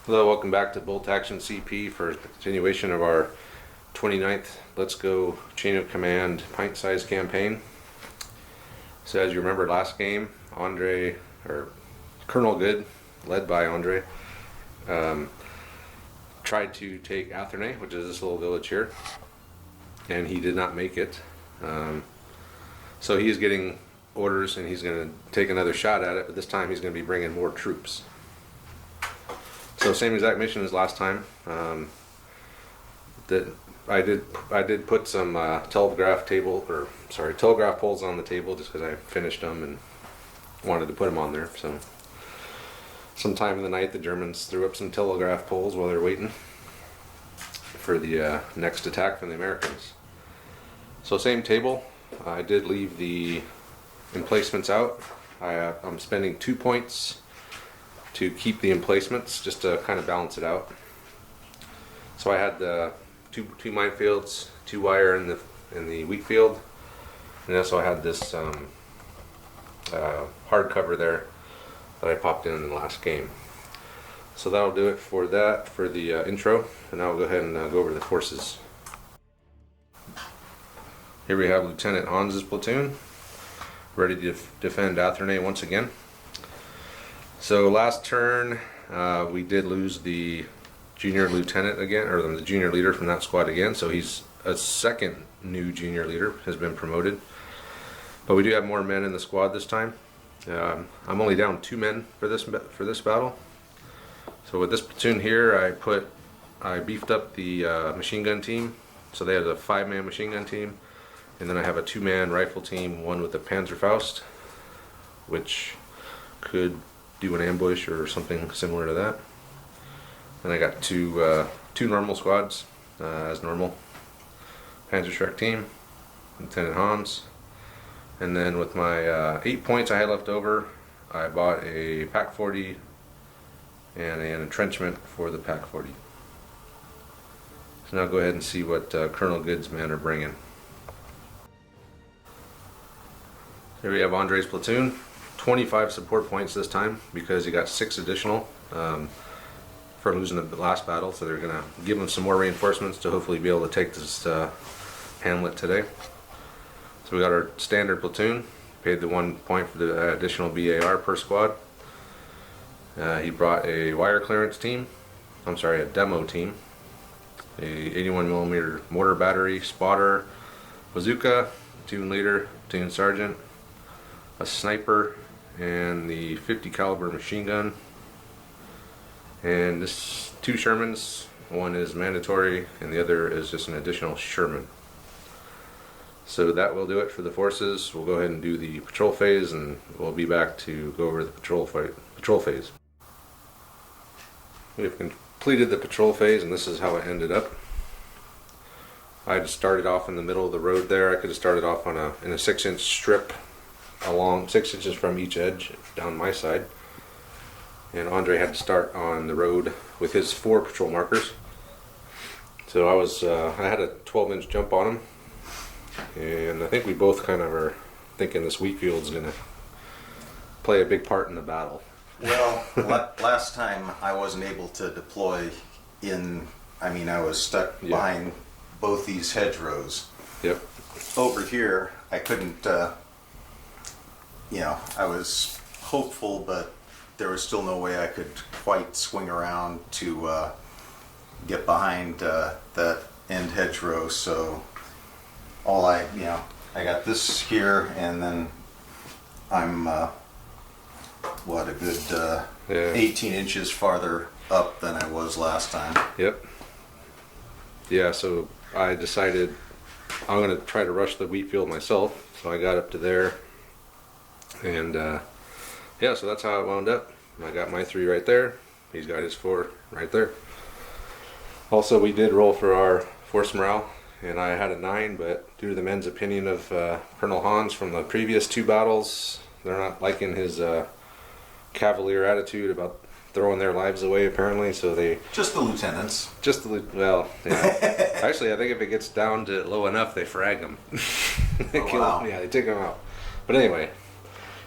Hello, welcome back to Bolt Action CP for the continuation of our 29th Let's Go Chain of Command pint-sized campaign. So as you remember last game, Colonel Good, led by Andre, tried to take Arthernay, which is this little village here, and he did not make it. So he is getting orders and he's going to take another shot at it, but this time he's going to be bringing more troops. So same exact mission as last time. That I did put some telegraph poles on the table just because I finished them and wanted to put them on there. So sometime in the night the Germans threw up some telegraph poles while they're waiting for the next attack from the Americans. So same table. I did leave the emplacements out. I'm spending 2 points to keep the emplacements just to kind of balance it out. So I had the two minefields, 2 wire in the wheat field, and also I had this hard cover there that I popped in the last game. So that'll do it for the intro, and I'll go ahead and go over the forces. Here we have Lieutenant Hans's platoon, ready to defend Arthernay once again. So last turn we did lose the junior lieutenant again, or the junior leader from that squad again, so he's a second new junior leader, has been promoted. But we do have more men in the squad this time. I'm only down 2 men for this battle. So with this platoon here, I beefed up the machine gun team, so they have a 5-man machine gun team, and then I have a 2-man rifle team, one with the Panzerfaust, which could do an ambush or something similar to that. And I got two normal squads as normal. Panzerschreck team, Lieutenant Hans, and then with my 8 points I had left over, I bought a Pack 40 and an entrenchment for the Pack 40. So now go ahead and see what Colonel Good's men are bringing. Here we have Andre's platoon. 25 support points this time because he got 6 additional for losing the last battle, so they're going to give him some more reinforcements to hopefully be able to take this hamlet today. So we got our standard platoon, paid the 1 point for the additional BAR per squad. He brought a wire clearance team, a demo team, a 81mm mortar battery, spotter, bazooka, platoon leader, platoon sergeant, a sniper, and the 50 caliber machine gun, and this 2 Shermans. One is mandatory and the other is just an additional Sherman. So that will do it for the forces. We'll go ahead and do the patrol phase, and we'll be back to go over the patrol phase. We've completed the patrol phase, and this is how it ended up. I just started off in the middle of the road there. I could have started off in a 6-inch strip along 6 inches from each edge down my side, and Andre had to start on the road with his 4 patrol markers. So I had a 12-inch jump on him, and I think we both kind of are thinking this wheat field's gonna play a big part in the battle. Well, last time I wasn't able to deploy I was stuck behind both these hedgerows. Yep. Over here I couldn't I was hopeful, but there was still no way I could quite swing around to get behind that end hedgerow. So I got this here, and then I'm a good 18 inches farther up than I was last time. Yep. Yeah, so I decided I'm going to try to rush the wheat field myself. So I got up to there. And so that's how it wound up. I got my 3 right there. He's got his 4 right there. Also, we did roll for our force morale, and I had a 9, but due to the men's opinion of Colonel Hans from the previous 2 battles, they're not liking his cavalier attitude about throwing their lives away, apparently. So just the lieutenants. Actually, I think if it gets down to low enough, they frag them. They kill them. Yeah, they take them out. But anyway.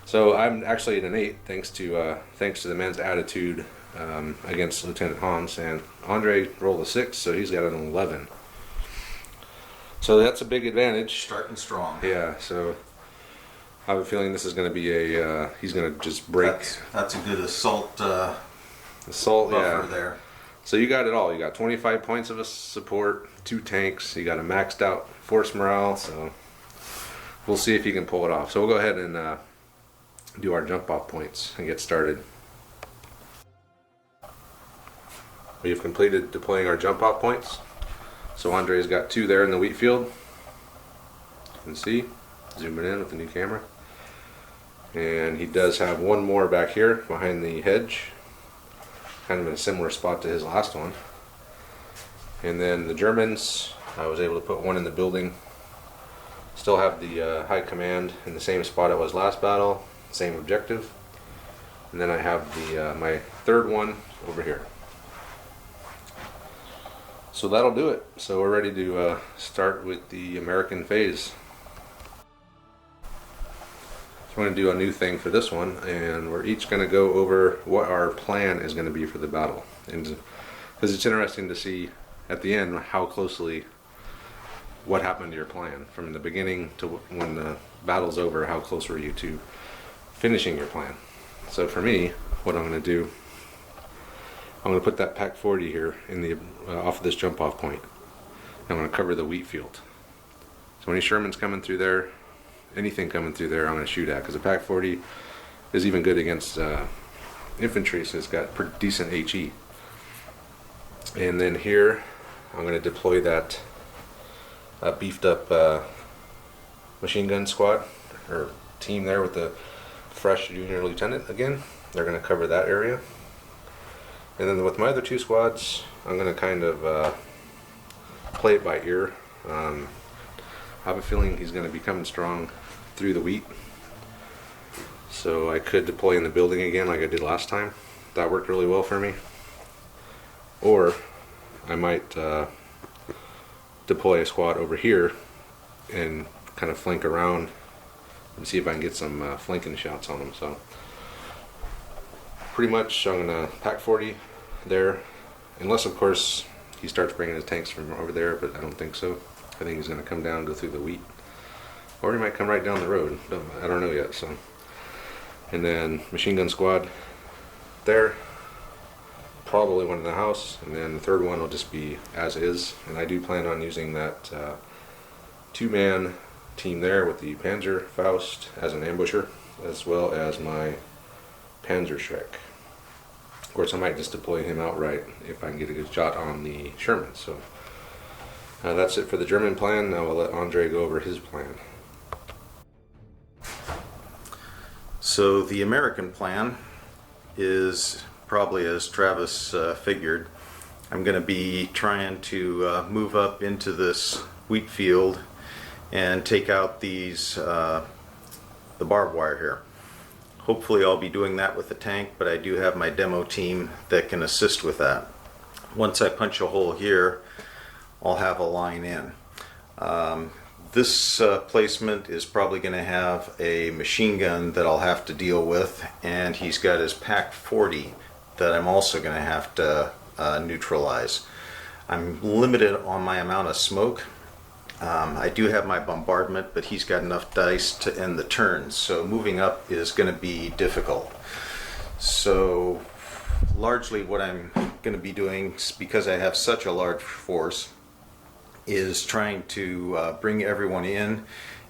So I'm actually at an 8 thanks to the men's attitude against Lieutenant Hans, and Andre rolled a 6, so he's got an 11. So that's a big advantage. Starting strong. Yeah, so I have a feeling this is going to be a, he's going to just break. That's a good assault Assault, buffer yeah. there. So you got it all. You got 25 points of a support, 2 tanks, you got a maxed out force morale, so we'll see if you can pull it off. So we'll go ahead and do our jump off points and get started. We've completed deploying our jump off points. So Andre's got 2 there in the wheat field. You can see, zooming in with the new camera. And he does have 1 more back here behind the hedge, kind of in a similar spot to his last one. And then the Germans, I was able to put 1 in the building. Still have the high command in the same spot it was last battle, same objective. And then I have the my 3rd one over here. So that'll do it. So we're ready to start with the American phase. So we're going to do a new thing for this one, and we're each going to go over what our plan is going to be for the battle. And because it's interesting to see at the end how closely what happened to your plan from the beginning to when the battle's over. How close were you to finishing your plan? So for me, what I'm going to do, I'm going to put that Pack 40 here in the off of this jump off point. I'm going to cover the wheat field. So any Shermans coming through there, anything coming through there, I'm going to shoot at, because the Pack 40 is even good against infantry, so it's got pretty decent HE. And then here, I'm going to deploy that beefed up machine gun squad or team there with the fresh junior lieutenant again. They're going to cover that area. And then with my other 2 squads, I'm going to kind of play it by ear. I have a feeling he's going to be coming strong through the wheat. So I could deploy in the building again like I did last time. That worked really well for me. Or I might deploy a squad over here and kind of flank around and see if I can get some flanking shots on them. So pretty much I'm going to Pack 40 there, unless of course he starts bringing his tanks from over there, but I don't think so. I think he's going to come down and go through the wheat, or he might come right down the road. I don't know yet. So, and then machine gun squad there, probably one in the house, and then the 3rd one will just be as is. And I do plan on using that 2-man team there with the Panzer Faust as an ambusher, as well as my Panzer Shrek. Of course, I might just deploy him outright if I can get a good shot on the Sherman. So that's it for the German plan. Now I'll let Andre go over his plan. So the American plan is probably as Travis figured. I'm going to be trying to move up into this wheat field and take out these the barbed wire here. Hopefully I'll be doing that with the tank, but I do have my demo team that can assist with that. Once I punch a hole here, I'll have a line in. This placement is probably going to have a machine gun that I'll have to deal with, and he's got his Pack 40 that I'm also going to have to neutralize. I'm limited on my amount of smoke. I do have my bombardment, but he's got enough dice to end the turn, so moving up is going to be difficult. So largely what I'm going to be doing, because I have such a large force, is trying to bring everyone in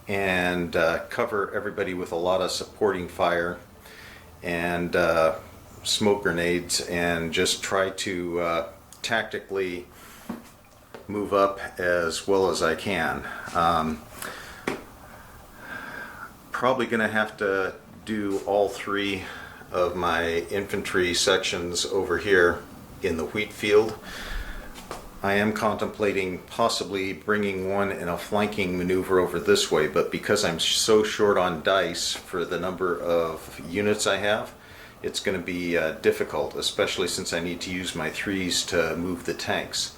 and cover everybody with a lot of supporting fire and smoke grenades, and just try to tactically move up as well as I can. Probably going to have to do all 3 of my infantry sections over here in the wheat field. I am contemplating possibly bringing one in a flanking maneuver over this way, but because I'm so short on dice for the number of units I have, it's going to be difficult, especially since I need to use my 3s to move the tanks.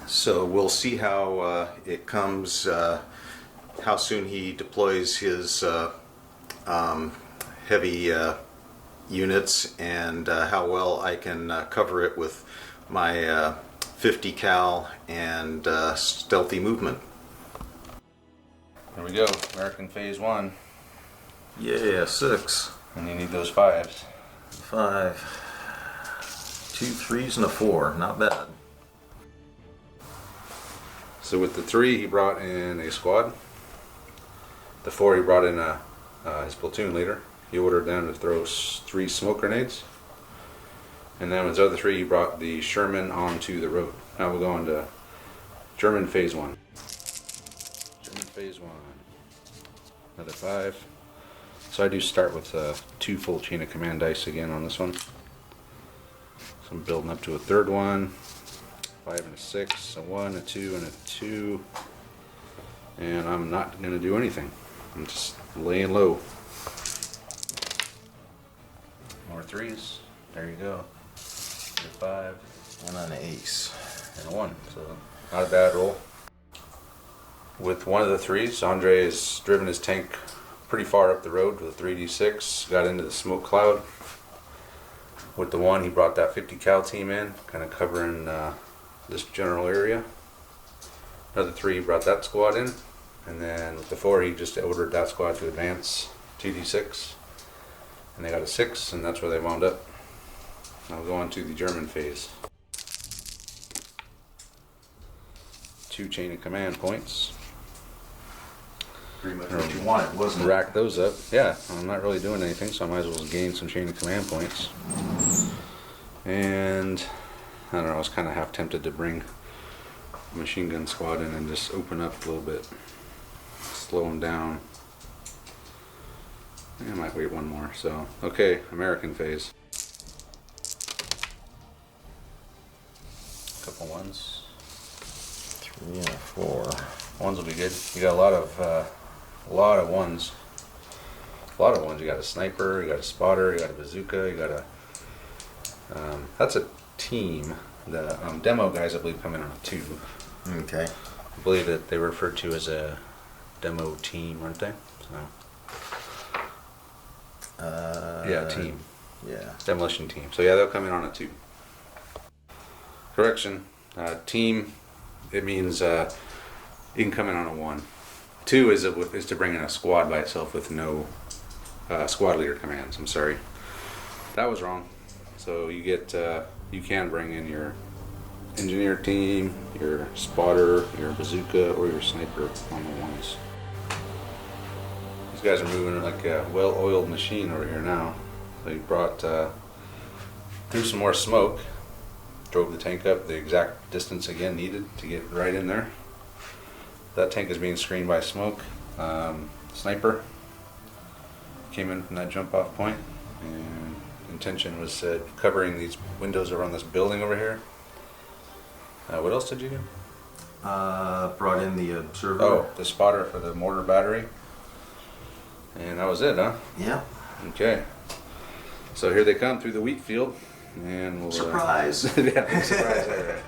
So we'll see how it comes, how soon he deploys his heavy units and how well I can cover it with my 50 cal and stealthy movement. There we go, American Phase 1. Yeah, 6. And you need those 5s. 5. 2 3s and a 4. Not bad. So with the 3, he brought in a squad. The 4, he brought in his platoon leader. He ordered them to throw 3 smoke grenades. And then with his other 3, he brought the Sherman onto the road. Now we'll go on to German Phase 1. German Phase 1. Another 5. So I do start with 2 full chain of command dice again on this one. So I'm building up to a 3rd one. 5 and a 6, a 1, a 2, and a 2. And I'm not going to do anything. I'm just laying low. More 3s. There you go. 5. And an ace. And a 1. So not a bad roll. With one of the 3s, Andre has driven his tank pretty far up the road with a 3d6. Got into the smoke cloud. With the 1, he brought that 50 cal team in, kind of covering this general area. Another 3, he brought that squad in. And then with the 4, he just ordered that squad to advance 2d6. And they got a 6, and that's where they wound up. Now we'll go on to the German phase. 2 chain of command points. Pretty much what you wanted, wasn't it? Rack those up. Yeah, I'm not really doing anything, so I might as well gain some chain of command points. And I don't know, I was kind of half tempted to bring a machine gun squad in and just open up a little bit. Slow them down. I might wait one more. So, okay, American phase. Couple 1s. 3 and a 4. 1s will be good. You got a lot of 1s. A lot of 1s. You got a sniper, you got a spotter, you got a bazooka, you got a. That's a team. The demo guys, I believe, come in on a 2. Okay. I believe that they were referred to as a demo team, aren't they? So. Yeah, team. Yeah. Demolition team. So yeah, they'll come in on a 2. Correction. Team. It means you can come in on a 1. 2 is to bring in a squad by itself with no squad leader commands. I'm sorry, that was wrong. So you get you can bring in your engineer team, your spotter, your bazooka, or your sniper on the 1s. These guys are moving like a well-oiled machine over here now. They brought through some more smoke. Drove the tank up the exact distance again needed to get right in there. That tank is being screened by smoke. Sniper came in from that jump off point, and intention was covering these windows around this building over here. What else did you do? Brought in the observer. Oh, the spotter for the mortar battery. And that was it, huh? Yeah. Okay. So here they come through the wheat field. And we'll, surprise! Yeah, big surprise there, right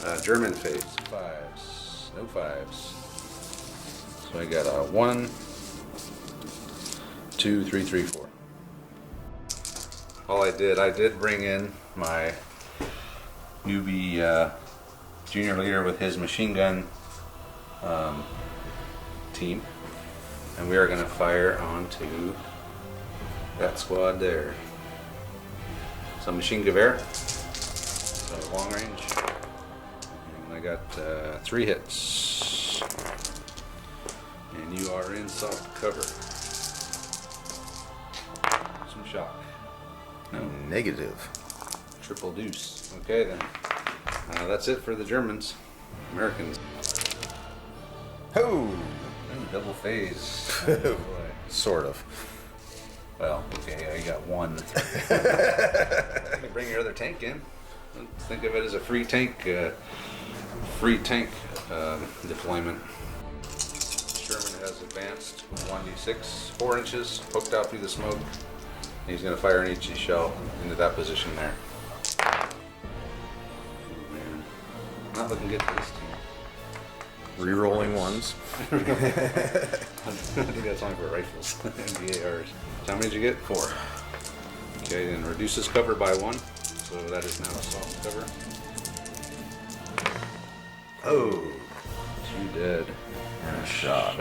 there. German phase, 5s, no 5s. So I got a 1, 2, 3, 3, 4. All I did bring in my newbie junior leader with his machine gun team, and we are going to fire onto that squad there. So machine gewehr, so long range, and I got 3 hits, and you are in soft cover. Some shock. No. Negative. Triple deuce. Okay then, that's it for the Germans. Americans. Oh! Ooh, double phase. Oh, boy. Sort of. Well, okay, you got 1. You can bring your other tank in. Think of it as a free tank deployment. Sherman has advanced with 1d6, 4 inches, poked out through the smoke. And he's going to fire an HE shell into that position there. Oh, man. Not looking good for this team. Rerolling 1s. I think that's only for rifles. MBARs. So how many did you get? 4. Okay, and reduces cover by 1, so that is now a soft cover. Oh, 2 dead. and a shot.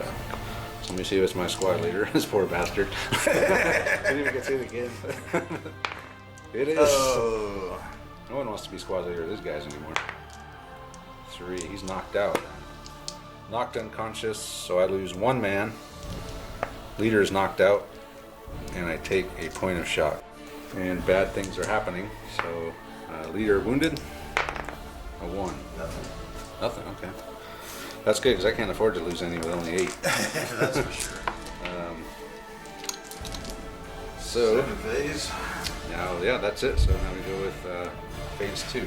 So let me see if it's my squad leader. This poor bastard. Didn't even get to it again. It is. Oh. No one wants to be squad leader of these guys anymore. 3. He's knocked out. Knocked unconscious, so I lose 1 man. Leader is knocked out, and I take a point of shock. And bad things are happening. So leader wounded. A 1. Nothing. Nothing. Okay. That's good because I can't afford to lose any with only 8. That's for sure. So Second phase. now, yeah, that's it. So now we go with phase 2.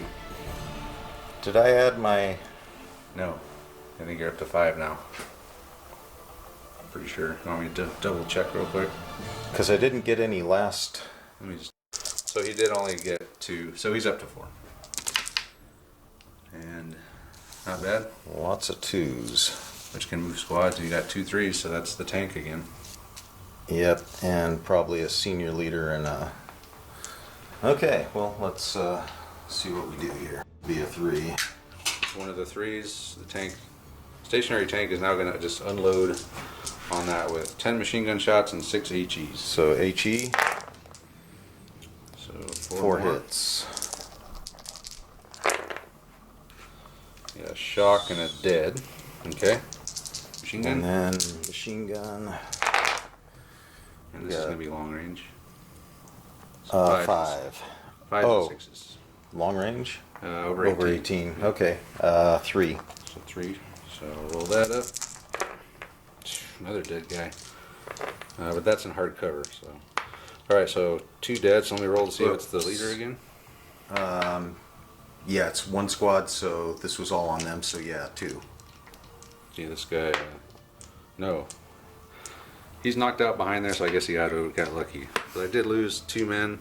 Did I add my? No, I think you're up to 5 now. I'm pretty sure. You want me to double check real quick? Because I didn't get any last. Let me just. So he did only get 2. So he's up to 4. And not bad. Lots of 2s. Which can move squads. And you got 2 3s, so that's the tank again. Yep, and probably a senior leader and a. Okay, well let's see what we do here. Be a 3. One of the 3s, the tank, stationary tank is now going to just unload on that with 10 machine gun shots and 6 HEs. So HE. So 4 more. hits. Yeah, shock and a dead. Okay. Machine gun. And then machine gun. And this is Yeah. going to be long range. So 5. 5 Oh. and 6s. Long range? Over 18. Okay. 3. So 3. So roll that up. Another dead guy. But that's in hard cover. So, all right. So 2 dead. So let me roll to see if it's the leader again. Yeah, it's 1 squad, so this was all on them, so yeah, 2. See this guy. No. He's knocked out behind there, so I guess he got lucky. But I did lose 2 men.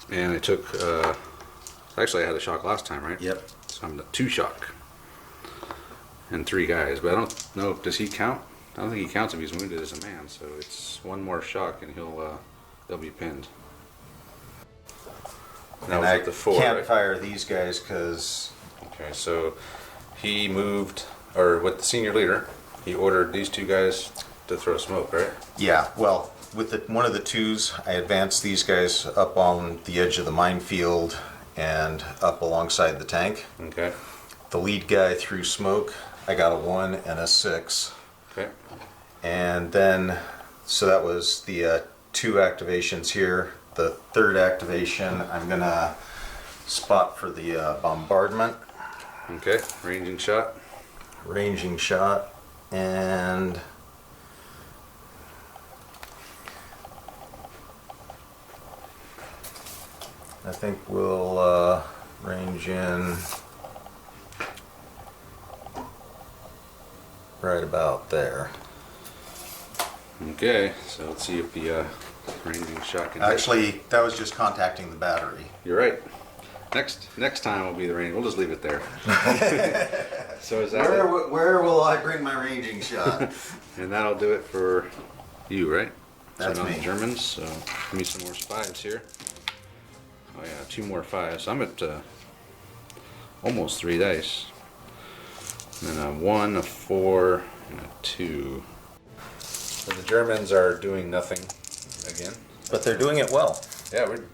And I took, actually I had a shock last time, right? Yep. So I'm 2 shock. And 3 guys, but I don't know, does he count? I don't think he counts if he's wounded as a man, so it's 1 more shock and they'll be pinned. That And was I at the 4, can't right? fire these guys because Okay, so he moved, or with the senior leader, he ordered these 2 guys to throw smoke, right? yeah, well, with one of the 2s, I advanced these guys up on the edge of the minefield and up alongside the tank. Okay. The lead guy threw smoke. I got a 1 and a 6. Okay. And then, so that was the 2 activations here. The 3rd activation, I'm gonna spot for the bombardment, Okay. Ranging shot. ranging shot, and I think we'll range in right about there. Okay, so let's see if the ranging shot can hit. Actually, that was just contacting the battery. You're right. Next time will be the range. We'll just leave it there. So is that it? Where will I bring my ranging shot? And that'll do it for you, right? That's so now me. the Germans. So give me some more 5s here. Oh yeah, 2 more 5s. I'm at almost 3 dice. And then a 1, a 4, and a 2. So the Germans are doing nothing again. But they're doing it well. Yeah, we're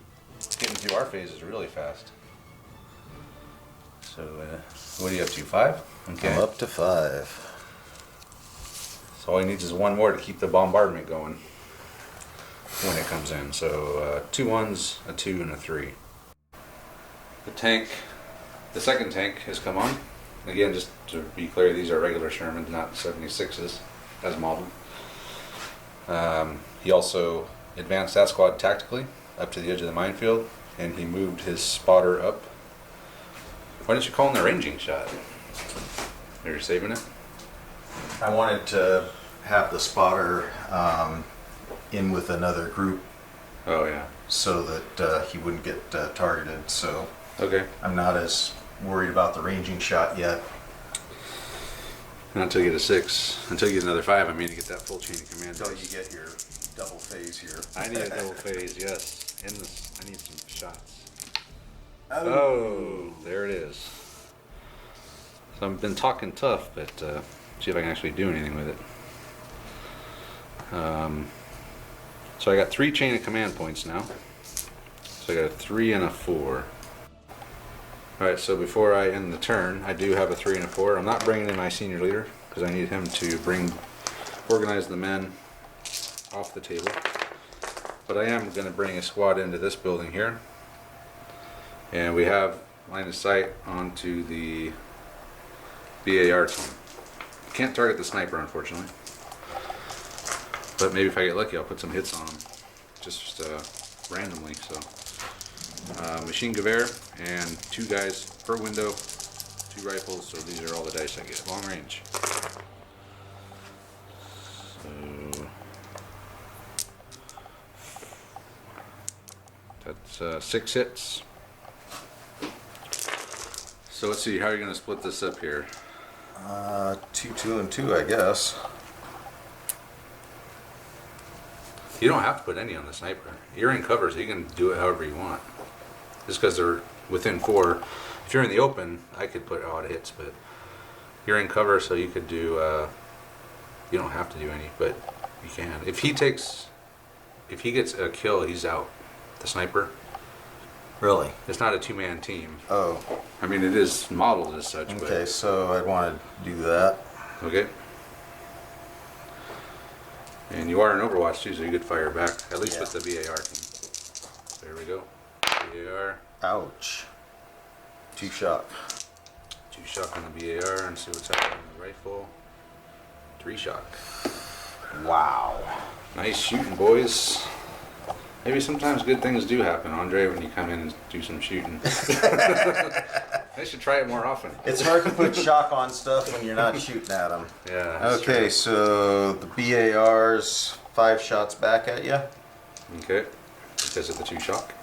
getting through our phases really fast. So, what are you up to? 5? Okay. I'm up to 5. So all he needs is 1 more to keep the bombardment going when it comes in. So 2 1s, a 2, and a 3. The tank, the second tank has come on. Again, just to be clear, these are regular Shermans, not 76s as modeled. He also advanced that squad tactically up to the edge of the minefield, and he moved his spotter up. Why didn't you call him the ranging shot? Are you saving it? I wanted to have the spotter in with another group Oh yeah. so that he wouldn't get targeted. So Okay. I'm not as worried about the ranging shot yet. Not until you get a 6. Until you get another 5, I mean, to get that full chain of command. Until dice. you get your double phase here. I need a double phase, yes. And this, I need some shots. Oh, There it is. So I've been talking tough, but see if I can actually do anything with it. So I got 3 chain of command points now. So I got a 3 and a 4. Alright, so before I end the turn, I do have a 3 and a 4. I'm not bringing in my senior leader, because I need him to organize the men off the table. But I am going to bring a squad into this building here. And we have line of sight onto the BAR team. Can't target the sniper, unfortunately. But maybe if I get lucky, I'll put some hits on them. Just randomly, so. Machine gewehr and 2 guys per window, 2 rifles, so these are all the dice I get. Long range. So that's 6 hits. So let's see, how are you going to split this up here? 2, 2, and 2, I guess. You don't have to put any on the sniper. You're in cover, so you can do it however you want. Just because they're within 4. If you're in the open, I could put odd hits, but you're in cover, so you could do, you don't have to do any, but you can. If he gets a kill, he's out. The sniper. Really? It's not a 2-man team. Oh. I mean, it is modeled as such, but. Okay, so I'd want to do that. Okay. And you are in Overwatch too, so you could fire back, at least with the BAR team. There we go. BAR. Ouch. 2 shock. 2 shock on the BAR and see what's happening on the rifle. 3 shock. Wow. Nice shooting, boys. Maybe sometimes good things do happen, Andre, when you come in and do some shooting. I should try it more often. It's hard to put shock on stuff when you're not shooting at them. Yeah. That's Okay, true. so the BAR's 5 shots back at you. Okay. Because of the 2 shock.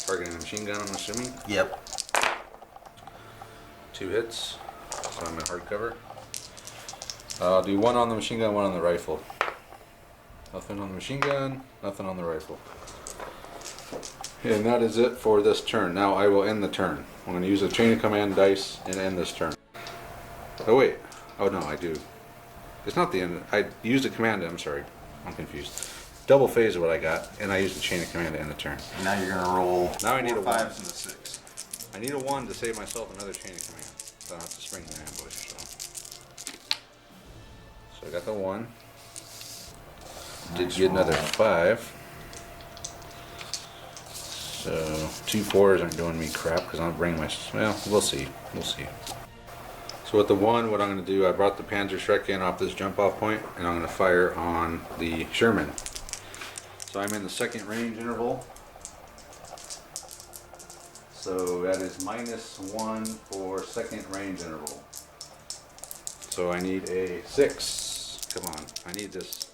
Targeting a machine gun, I'm assuming. Yep. 2 hits. So I'm in hard cover. I'll do 1 on the machine gun, 1 on the rifle. Nothing on the machine gun, nothing on the rifle. And that is it for this turn. Now I will end the turn. I'm going to use a chain of command dice and end this turn. Oh wait. Oh no, I do. It's not the end. I used a command. I'm sorry. I'm confused. Double phase is what I got, and I used a chain of command to end the turn. Now you're gonna roll. Now I need 4 a 1. 5s and a 6. I need a 1 to save myself another chain of command. So I don't have to spring the ambush. So I got the 1. Did get another 5. So 2 4s aren't doing me crap because I'm bringing my. Well, we'll see. We'll see. So with the 1, what I'm going to do, I brought the Panzerschreck in off this jump off point, and I'm going to fire on the Sherman. So I'm in the 2nd range interval. So that is -1 for 2nd range interval. So I need a 6. Come on, I need this.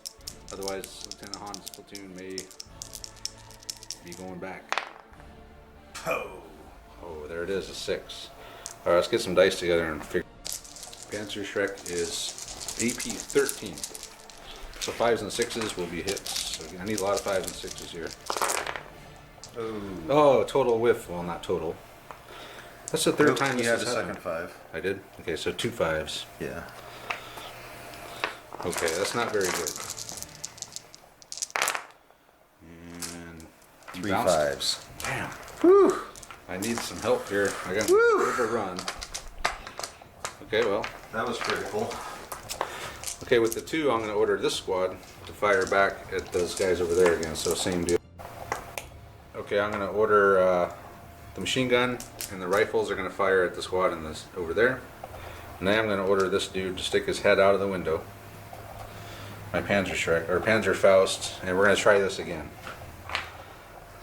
Otherwise, Lieutenant Han's platoon may be going back. Oh. Oh, there it is, a 6. Alright, let's get some dice together and figure. Panzerschreck is AP 13. So 5s and 6s will be hits. So I need a lot of 5s and 6s here. Oh, total whiff. Well, not total. That's the 3rd time you this had has a happened. second 5. I did? Okay, so 2 5s. Yeah. Okay, that's not very good. And 3 bounced. 5s. Damn. Whew. I need some help here. I got a bit of a run. Okay, well. That was critical. Okay, with the 2, I'm going to order this squad to fire back at those guys over there again. So same deal. Okay, I'm going to order the machine gun and the rifles are going to fire at the squad in this over there. And then I'm going to order this dude to stick his head out of the window. My Panzerschreck or Panzerfaust, and we're going to try this again.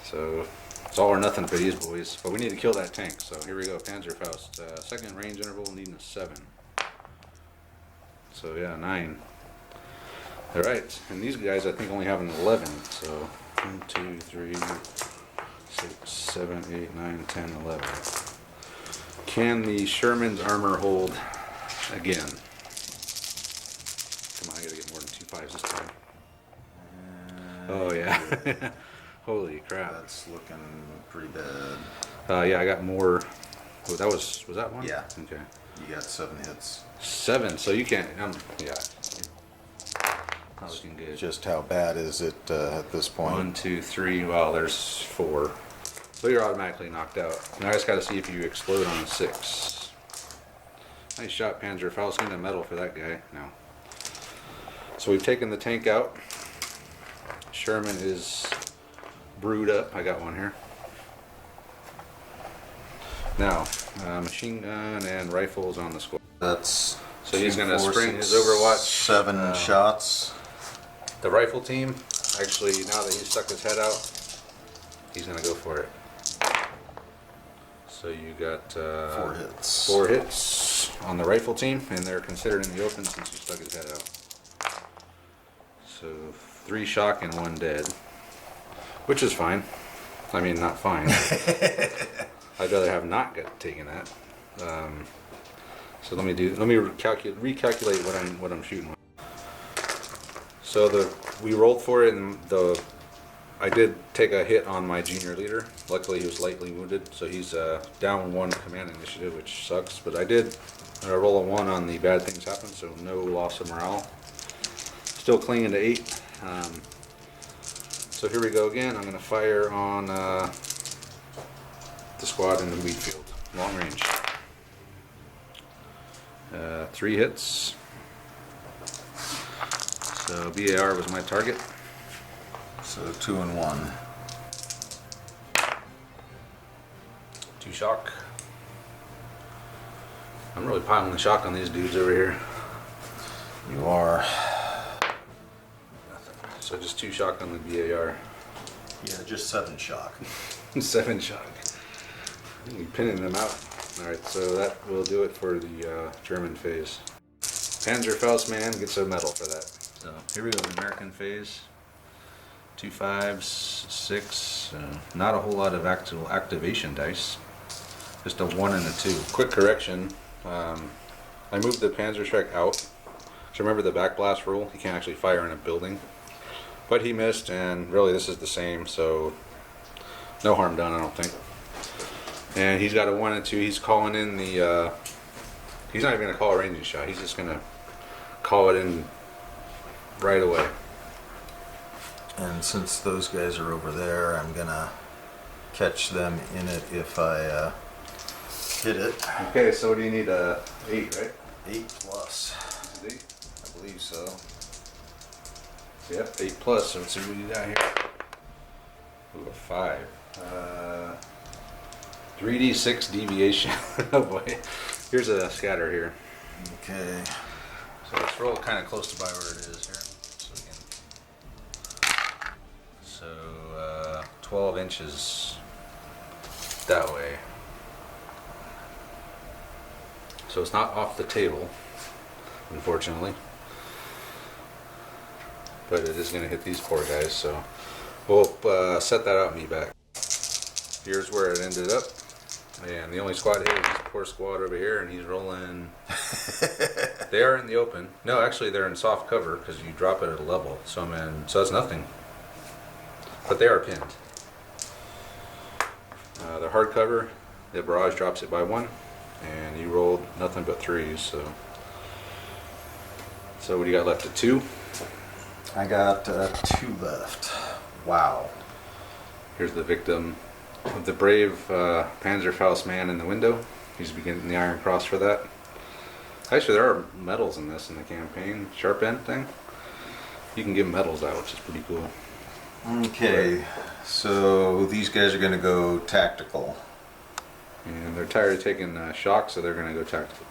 So it's all or nothing for these boys, but we need to kill that tank. So here we go, Panzerfaust. 2nd range interval, needing a 7. So yeah, 9. All right, and these guys I think only have an 11. So 1, 2, 3, 6, 7, 8, 9, 10, 11. Can the Sherman's armor hold again? Come on, I gotta get more than 2 5s this time. Oh yeah. Holy crap. That's looking pretty bad. Yeah, I got more. Oh, was that one? Yeah. Okay. You got 7 hits. 7. So you can't. Yeah. Not looking good. Just how bad is it at this point? 1, 2, 3. Well, there's 4. So you're automatically knocked out. Now I just got to see if you explode on a 6. Nice shot, Panzerfaust. Getting a medal for that guy. No. So we've taken the tank out. Sherman is brewed up. I got one here. Now, machine gun and rifles on the squad. That's So he's going to spring his Overwatch. 7 shots. The rifle team, actually, now that he's stuck his head out, he's going to go for it. So you got 4 hits. 4 hits on the rifle team, and they're considered in the open since he stuck his head out. So 3 shock and 1 dead, which is fine. I mean, not fine. I'd rather have not taken that. So let me recalculate what I'm shooting with. So we rolled for it, and I did take a hit on my junior leader. Luckily, he was lightly wounded, so he's down 1 command initiative, which sucks. But I did roll a 1 on the bad things happen, so no loss of morale. Still clinging to 8. So here we go again. I'm going to fire on the squad in the wheat field, long range. 3 hits. So BAR was my target. So 2 and 1. 2 shock. I'm really piling the shock on these dudes over here. You are. So just 2 shock on the BAR. Yeah, just 7 shock. 7 shock. You're pinning them out. Alright, so that will do it for the German phase. Panzerfaust man gets a medal for that. So here we go, the American phase. 2 5s, 6. Not a whole lot of actual activation dice. Just a 1 and a 2. Quick correction. I moved the Panzerschreck out. So remember the backblast rule? He can't actually fire in a building. But he missed, and really this is the same, so no harm done, I don't think. And he's got a 1 and 2. He's calling in the. He's not even going to call a ranging shot. He's just going to call it in right away. And since those guys are over there, I'm going to catch them in it if I hit it. Okay, so what do you need? 8, right? 8 plus. Is it 8? I believe so. Yep, 8 plus. So let's see what you got here. Ooh, a 5. 3d6 deviation. Oh boy. Here's a scatter here. Okay. So let's roll kind of close to by where it is here. So 12 inches that way. So it's not off the table, unfortunately. But it is going to hit these poor guys, so we'll set that out and be back. Here's where it ended up. And the only squad hit is this poor squad over here, and he's rolling. They are in the open. No, actually, they're in soft cover because you drop it at a level. So that's nothing. But they are pinned. The hard cover, the barrage drops it by 1, and you rolled nothing but 3s. So what do you got left? A 2? I got 2 left. Wow. Here's the victim of the brave Panzerfaust man in the window. He's getting the Iron Cross for that. Actually, there are medals in this in the campaign. Sharp end thing. You can give medals out, which is pretty cool. Okay, so these guys are going to go tactical. And they're tired of taking shock, so they're going to go tactical.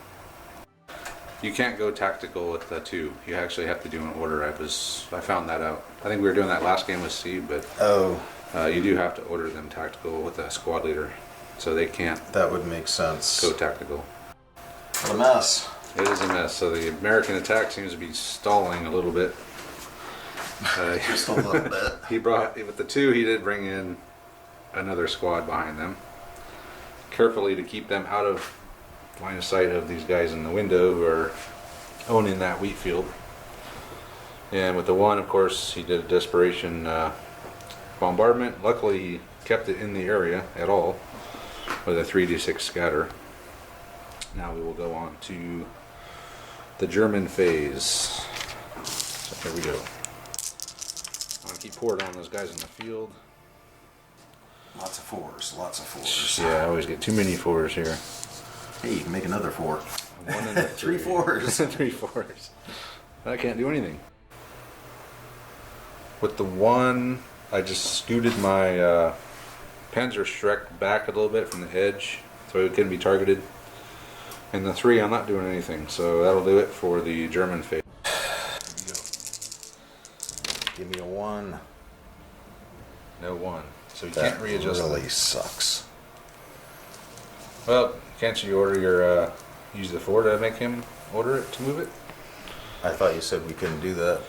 You can't go tactical with the 2. You actually have to do an order. I found that out. I think we were doing that last game with C, but you do have to order them tactical with a squad leader, so they can't. That would make sense. Go tactical. What a mess. It is a mess. So the American attack seems to be stalling a little bit. Just a little bit. He brought with the 2. He did bring in another squad behind them, carefully to keep them out of line of sight of these guys in the window who are owning that wheat field. And with the 1, of course, he did a desperation bombardment. Luckily, he kept it in the area at all with a 3d6 scatter. Now we will go on to the German phase. So here we go. I'm gonna keep pouring on those guys in the field. Lots of 4s, lots of 4s. Yeah, I always get too many 4s here. Hey, you can make another 4. 1 and a 3 4s. 3 4s. I can't do anything. With the 1, I just scooted my Panzerschreck back a little bit from the edge so it couldn't be targeted. And the 3, I'm not doing anything, so that'll do it for the German phase. Give me a 1. No 1. So you That can't readjust. really sucks. Well, can't you order your use the 4 to make him order it to move it? I thought you said we couldn't do that.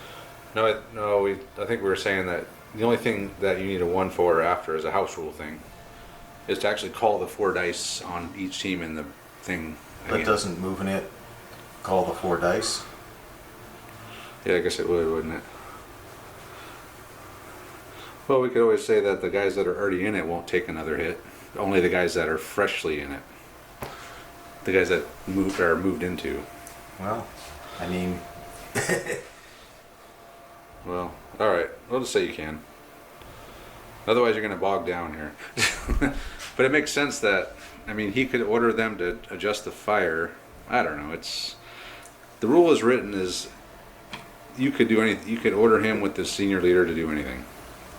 No, I think we were saying that the only thing that you need a 1 for after is a house rule thing, is to actually call the 4 dice on each team in the thing. But again. doesn't moving it call the 4 dice? Yeah, I guess it would, wouldn't it? Well, we could always say that the guys that are already in it won't take another hit. Only the guys that are freshly in it. The guys that moved into. Well, I mean, Well, all right. We'll just say you can. Otherwise, you're going to bog down here. But it makes sense that, I mean, he could order them to adjust the fire. I don't know. It's the rule is written is you could do anything. You could order him with the senior leader to do anything.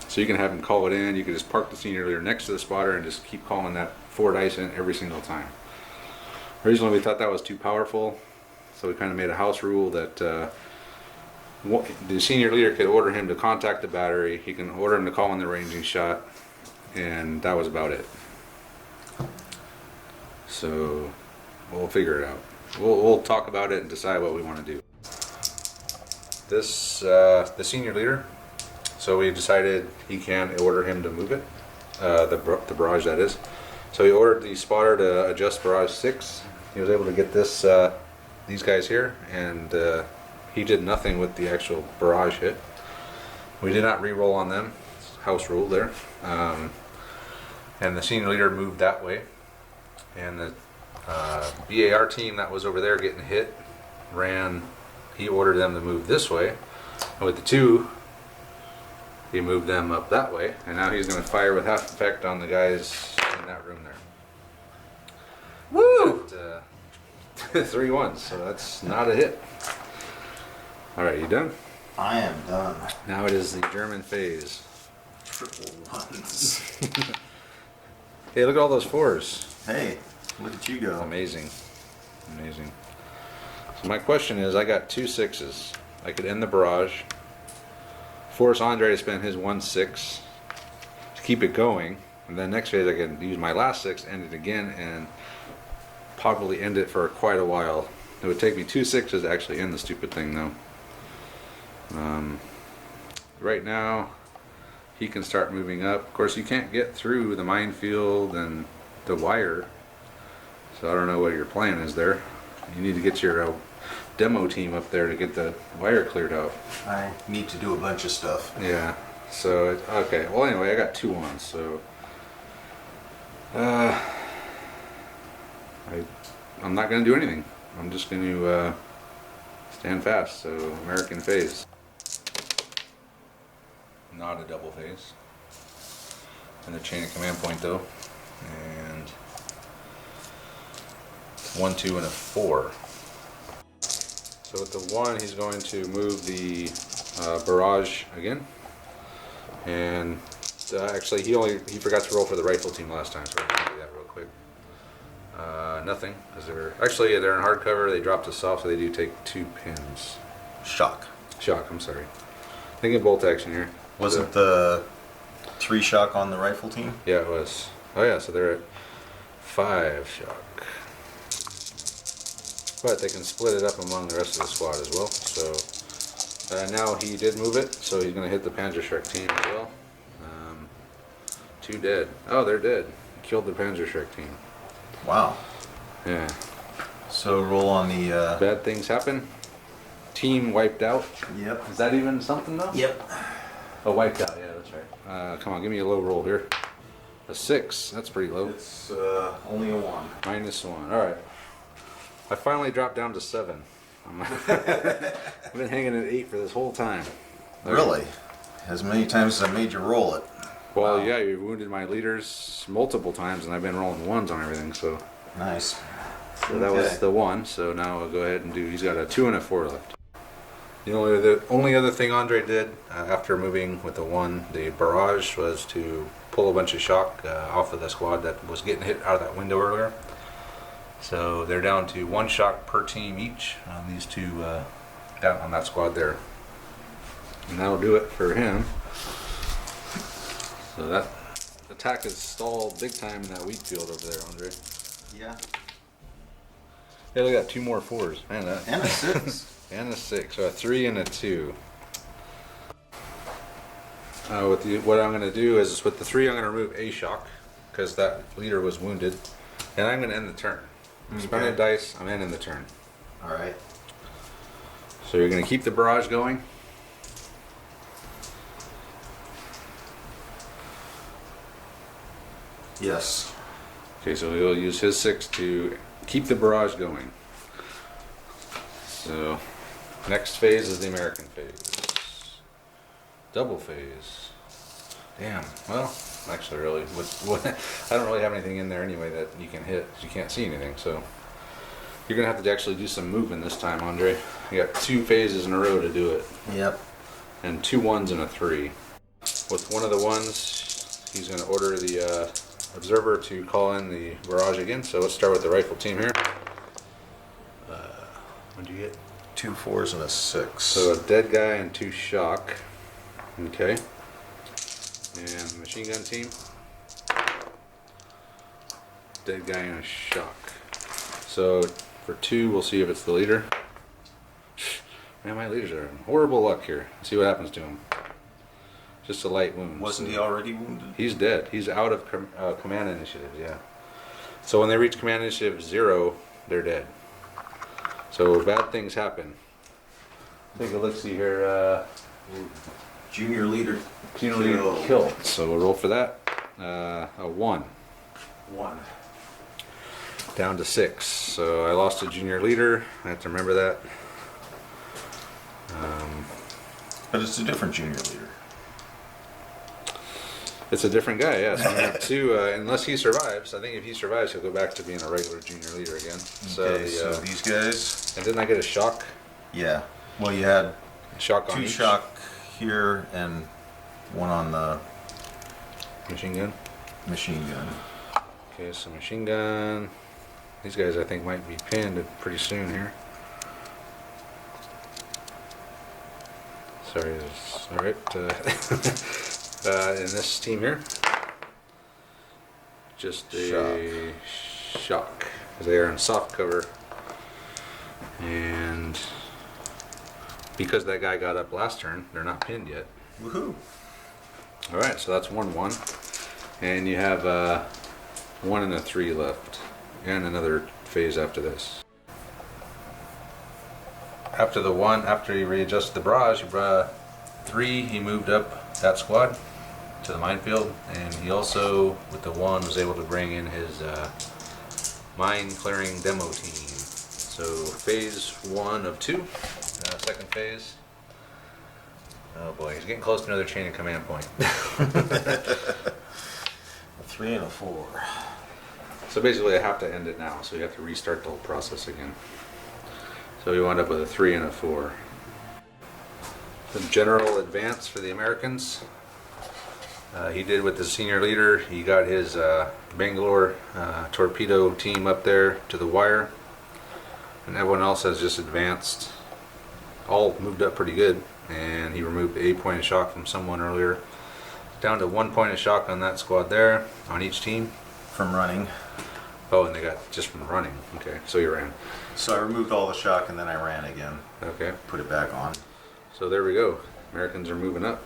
So you can have him call it in. You could just park the senior leader next to the spotter and just keep calling that 4 dice in every single time. Originally, we thought that was too powerful, so we kind of made a house rule that the senior leader could order him to contact the battery. He can order him to call in the ranging shot, and that was about it. So we'll figure it out. We'll talk about it and decide what we want to do. This the senior leader. So we decided he can order him to move it, the barrage that is. So he ordered the spotter to adjust barrage 6. He was able to get this these guys here, and he did nothing with the actual barrage hit. We did not re-roll on them. House rule there. And the senior leader moved that way, and the BAR team that was over there getting hit ran. He ordered them to move this way, and with the 2. He moved them up that way, and now he's going to fire with half effect on the guys in that room there. woo! 3 ones, so that's not a hit. Alright, you done? I am done. Now it is the German phase. Triple 1s. Hey, look at all those 4s. Hey, look at you go. Amazing. Amazing. So my question is, I got 2 6s. I could end the barrage. Force Andre to spend his 1/6 to keep it going, and then next phase I can use my last 6, end it again, and probably end it for quite a while. It would take me 2 6s to actually end the stupid thing, though. Right now, he can start moving up. Of course, you can't get through the minefield and the wire, so I don't know what your plan is there. You need to get your demo team up there to get the wire cleared out. I need to do a bunch of stuff. Yeah. So okay. Well, anyway, I got 2 ones. So I'm not going to do anything. I'm just going to stand fast. So American phase. Not a double phase. And the chain of command point though. And 1, 2, and a 4. So with the 1, he's going to move the barrage again, and actually he forgot to roll for the rifle team last time, so we're going to do that real quick. Nothing, because they're in hardcover. They dropped us off, so they do take 2 pins. Shock. Shock. I'm sorry. Thinking bolt action here. Wasn't the 3 shock on the rifle team? Yeah, it was. Oh yeah, so they're at 5 shock. But they can split it up among the rest of the squad as well. So now he did move it, so he's going to hit the Panzerschreck team as well. 2 dead. Oh, they're dead. He killed the Panzerschreck team. Wow. Yeah. So roll on the... Bad things happen. team wiped out. Yep. Is that even something though? Yep. Oh, wiped out. Yeah, that's right. Come on, give me a low roll here. A 6. That's pretty low. It's only a 1. -1. All right. I finally dropped down to 7. I've been hanging at 8 for this whole time. Okay. Really? As many times as I made you roll it. Well, Wow. yeah, you wounded my leaders multiple times, and I've been rolling 1s on everything. So, Nice. so that was the 1. So now I'll go ahead and do. He's got a 2 and a 4 left. The only other thing Andre did after moving with the 1, the barrage, was to pull a bunch of shock off of the squad that was getting hit out of that window earlier. So they're down to 1 shock per team each on these 2 down on that squad there. And that'll do it for him. So that attack is stalled big time in that wheat field over there, Andre. Yeah. Hey, look at that, 2 more 4s. Man, that. And a 6. And a 6, so a 3 and a 2. What I'm going to do is with the 3, I'm going to remove a shock because that leader was wounded, and I'm going to end the turn. Spending dice, I'm ending the turn. All right. So you're going to keep the barrage going. Yes. Okay, so he'll use his 6 to keep the barrage going. So next phase is the American phase. Double phase. Damn. Well, actually, really, I don't really have anything in there anyway that you can hit. You can't see anything, so you're gonna have to actually do some moving this time, Andre. You got 2 phases in a row to do it, Yep. and 2 1s and a 3. With one of the 1s, he's gonna order the observer to call in the barrage again. So let's start with the rifle team here. What'd you get? 2 4s and a 6. So a dead guy and 2 shock. Okay. And machine gun team. Dead guy and a shock. So for 2, we'll see if it's the leader. Man, my leaders are in horrible luck here. Let's see what happens to him. Just a light wound. Wasn't so he already wounded? He's dead. He's out of command initiative, yeah. So when they reach command initiative 0, they're dead. So bad things happen. Take a look-see here. Junior leader. Junior leader killed. So we'll roll for that. A 1. 1. Down to 6. So I lost a junior leader. I have to remember that. But it's a different junior leader. It's a different guy, yeah. So I'm gonna have 2, unless he survives. I think if he survives, he'll go back to being a regular junior leader again. Okay, so these guys. And didn't I get a shock? Yeah. Well, you had Shock on 2 each? shock here and 1 on the Machine gun? machine gun. Okay, so machine gun. These guys I think might be pinned pretty soon here. Sorry, it's alright. In this team here, just a shock. They are in soft cover. And because that guy got up last turn, they're not pinned yet. Woohoo! Alright, so that's 1 1. And you have 1 and a 3 left. And another phase after this. After the 1, after he readjusted the barrage, 3, he moved up that squad to the minefield. And he also, with the 1, was able to bring in his mine clearing demo team. So phase 1 of 2, second phase. Oh boy, he's getting close to another chain of command point. A 3 and a 4. So basically I have to end it now, so you have to restart the whole process again. So we wind up with a 3 and a 4. The general advance for the Americans. He did with the senior leader. He got his Bangalore torpedo team up there to the wire. And everyone else has just advanced. All moved up pretty good. And he removed a point of shock from someone earlier. Down to 1 point of shock on that squad there, on each team. From running. Oh, and they got just from running. Okay, so you ran. So I removed all the shock and then I ran again. Okay. Put it back on. So there we go. Americans are moving up.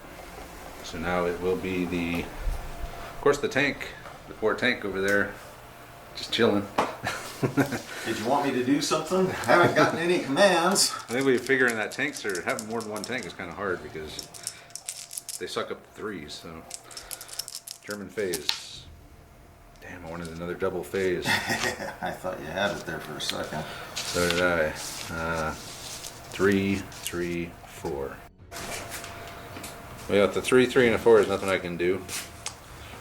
So now it will be the, of course, the tank, the 4 tank over there, just chilling. Did you want me to do something? Haven't gotten any commands. I think figuring that tanks are having more than one tank is kind of hard because they suck up the threes. So German phase. Damn, I wanted another double phase. I thought you had it there for a second. So did I. 3, 3, 4. We got the 3, 3, and a 4. Is nothing I can do.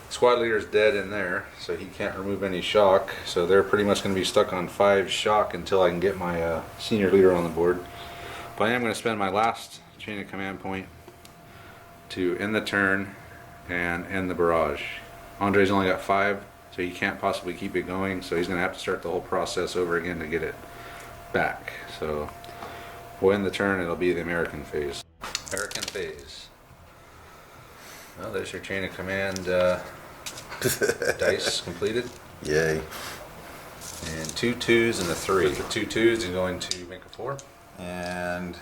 Squad leader's dead in there, so he can't remove any shock. So they're pretty much going to be stuck on 5 shock until I can get my senior leader on the board. But I am going to spend my last chain of command point to end the turn and end the barrage. Andre's only got 5, so he can't possibly keep it going. So he's going to have to start the whole process over again to get it back. So we'll end the turn. It'll be the American phase. American phase. Well, there's your chain of command. Dice completed. Yay. And 2 2s and a 3. With the 2 2s, he's going to make a 4. And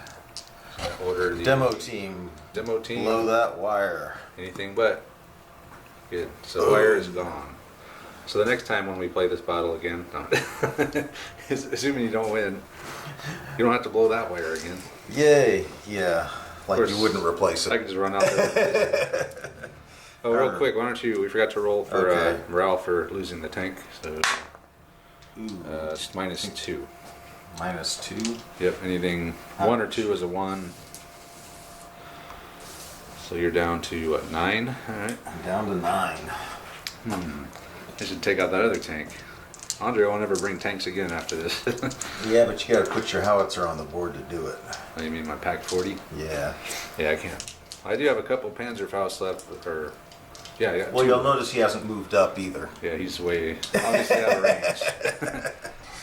Order the demo team. Demo team. Blow that wire. Anything but. Good. So the wire is gone. So the next time when we play this battle again, assuming you don't win, you don't have to blow that wire again. Yay. Yeah. Like course, you wouldn't replace it. I can just run out there. Oh, real quick, why don't you? We forgot to roll for morale for losing the tank. So it's -2. -2. Yep. Anything 1 or 2 is a 1. So you're down to what, 9? All right. I'm down to 9. I should take out that other tank. Andre won't ever bring tanks again after this. Yeah, but you got to put your howitzer on the board to do it. Oh, you mean my Pack 40? Yeah. Yeah, I can't. I do have a couple Panzerfaust left, or yeah. I got Well, 2. you'll notice he hasn't moved up either. Yeah, he's way obviously out of range.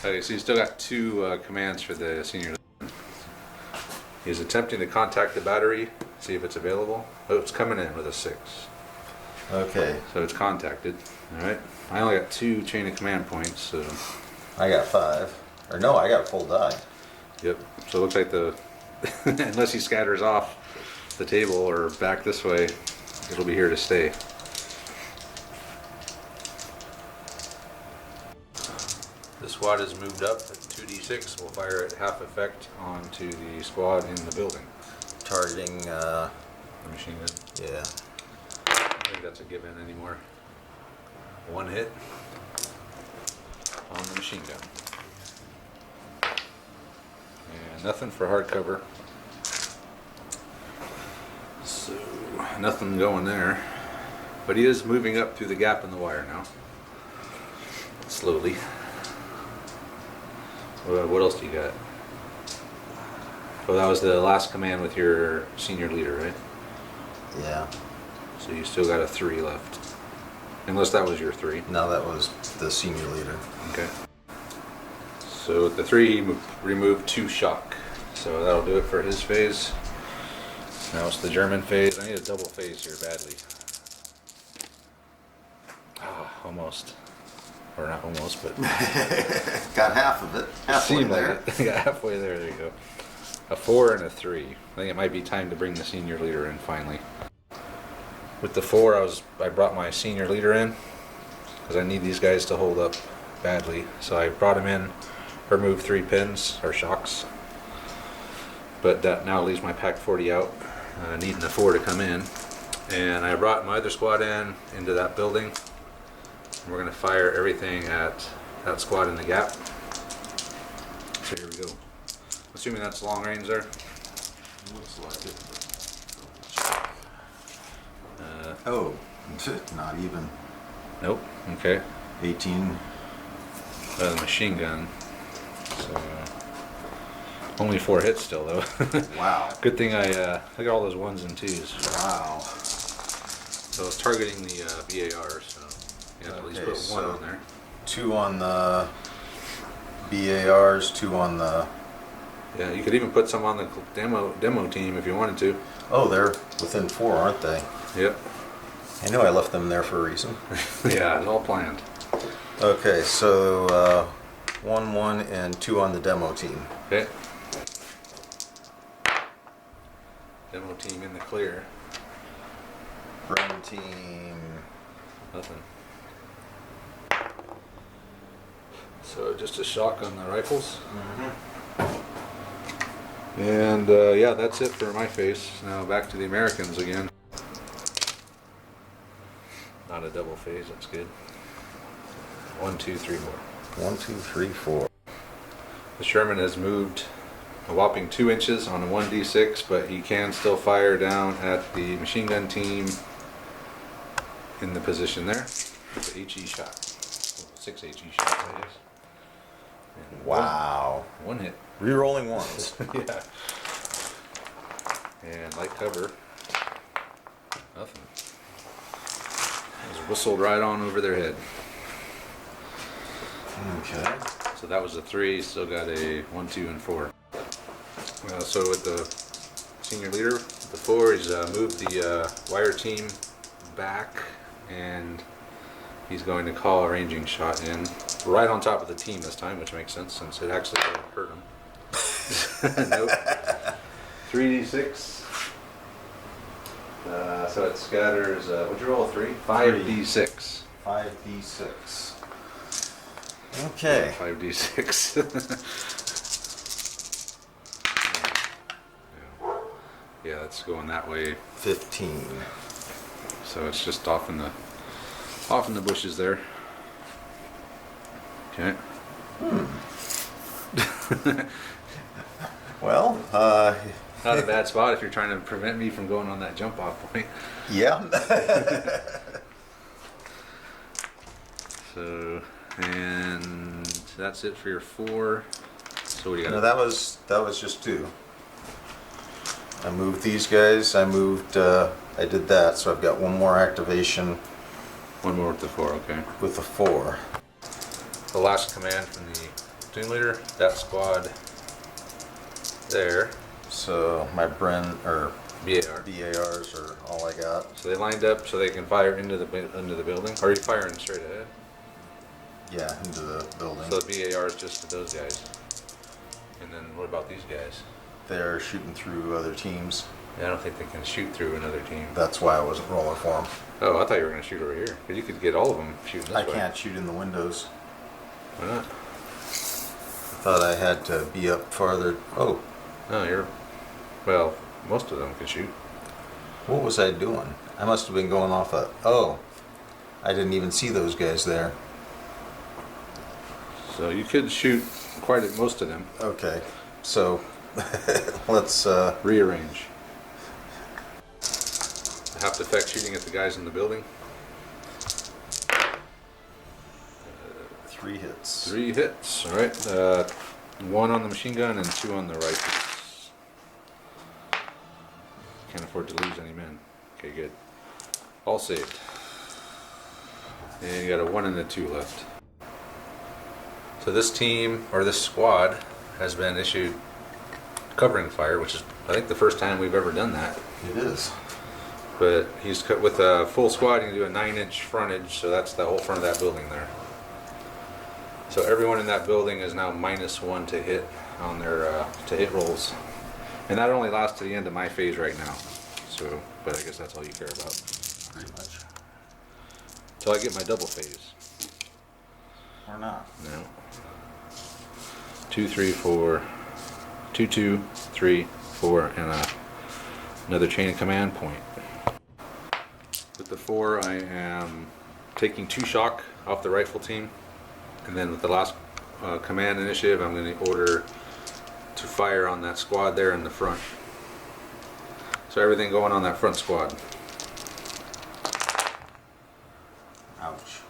Okay, so you still got 2 commands for the senior. He's attempting to contact the battery, see if it's available. Oh, it's coming in with a 6. Okay. So it's contacted. All right. I only got 2 chain of command points, so. I got 5. Or no, I got full die. Yep. So it looks like the unless he scatters off the table or back this way, it'll be here to stay. The squad is moved up at 2d6. We'll fire at half effect onto the squad in the building. Targeting, The machine gun. yeah. I don't think that's a given anymore. 1 hit on the machine gun. And nothing for hardcover. So nothing going there. But he is moving up through the gap in the wire now. Slowly. What else do you got? Oh, that was the last command with your senior leader, right? Yeah. So you still got a 3 left. Unless that was your 3. No, that was the senior leader. Okay. So with the 3, he removed 2 shock. So that'll do it for his phase. Now it's the German phase. I need a double phase here badly. Ah, almost. Or not almost, but Got half of it. Halfway seemed there. like it. Yeah, halfway there. There you go. A 4 and a 3. I think it might be time to bring the senior leader in finally. With the 4, I brought my senior leader in because I need these guys to hold up badly. So I brought him in, removed 3 pins or shocks. But that now leaves my Pack 40 out, needing a 4 to come in. And I brought my other squad into that building. And we're going to fire everything at that squad in the gap. So here we go. Assuming that's long range there. Looks like it. Oh, not even. Nope. Okay. 18. The machine gun. So only 4 hits still though. Wow. Good thing I look at all those 1s and 2s. Wow. So it's targeting the BAR. So you have to at least put 1 on there. 2 on the BARs, 2 on the... Yeah, you could even put some on the demo team if you wanted to. Oh, they're within 4, aren't they? Yep. I knew I left them there for a reason. Yeah, it's all planned. Okay, so 1, 1, and 2 on the demo team. Okay. Demo team in the clear. Run team. Nothing. So just a shock on the rifles. And yeah, that's it for my face. Now back to the Americans again. Not a double phase, that's good. 1, 2, 3, 4. 1, 2, 3, 4. The Sherman has moved a whopping 2 inches on a 1d6, but he can still fire down at the machine gun team in the position there. It's a HE shot. 6 HE shots, I guess. And Wow. One hit. Rerolling ones. Yeah. And light cover. Nothing. It was whistled right on over their head. Okay. So that was a 3, still got a 1, 2, and 4. So with the senior leader, the 4, he's moved the wire team back, and he's going to call a ranging shot in right on top of the team this time, which makes sense since it actually didn't hurt him. Nope. 3d6. So it scatters, what'd you roll, 3? 5d6. 5d6. Okay. 5d6. Yeah, that's going that way. 15. So it's just off in the bushes there. Okay. Well, Not a bad spot if you're trying to prevent me from going on that jump off point. yeah. So, and that's it for your 4. So what do you got? No, that was just 2. I moved these guys. I did that, so I've got 1 more activation One more with the 4, okay. with the 4. The last command from the platoon leader, that squad there, So my Bren or BAR. BARs are all I got. So they lined up so they can fire into the building. Or are you firing straight ahead? Yeah, into the building. So the BAR is just to those guys. And then what about these guys? They're shooting through other teams. Yeah, I don't think they can shoot through another team. That's why I wasn't rolling for them. Oh, I thought you were going to shoot over here. Because you could get all of them shooting this I way. can't shoot in the windows. Why not? I thought I had to be up farther. Oh, No, well, most of them can shoot. what was I doing? I must have been going off a. Oh, I didn't even see those guys there. So you could shoot most of them. Okay, so let's. Rearrange. Have to affect shooting at the guys in the building. 3 hits. 3 hits, alright. 1 on the machine gun and 2 on the rifles. Can't afford to lose any men. Okay, good. All saved. And you got a 1 and a 2 left. So this team, or this squad, has been issued covering fire, which is, I think, the first time we've ever done that. It is. But he's cut with a full squad. He can do a 9-inch frontage, so that's the whole front of that building there. So everyone in that building is now -1 to hit on their to hit rolls, and that only lasts to the end of my phase right now. So, but I guess that's all you care about. Pretty much. Till I get my double phase. Or not. No. 2, 3, 4, 2, 2, 3, 4, and another chain of command point. With the 4, I am taking 2 shock off the rifle team, and then with the last command initiative, I'm going to order to fire on that squad there in the front. So everything going on that front squad. Ouch.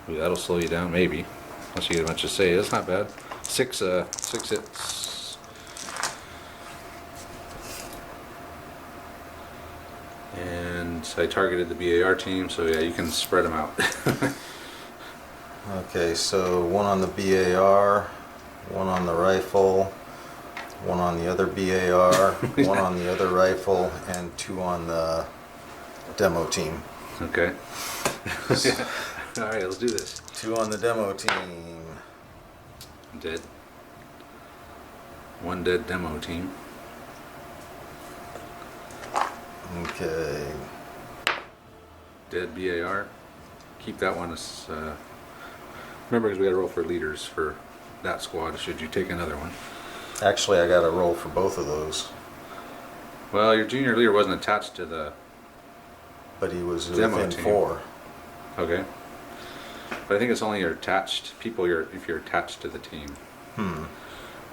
Ooh, that'll slow you down, maybe. Unless you get a bunch to say. That's not bad. 6 hits. And I targeted the BAR team, so yeah, you can spread them out. Okay, so 1 on the BAR, 1 on the rifle, 1 on the other BAR, 1 on the other rifle, and 2 on the demo team. Okay. Alright, let's do this. 2 on the demo team. Dead. 1 dead demo team. Okay. Dead BAR. Keep that one as Remember, because we got to roll for leaders for that squad. Should you take another one? Actually, I got a roll for both of those, Well, your junior leader wasn't attached to the. but he was Demo within team. 4. Okay. But I think it's only your attached people. If you're attached to the team.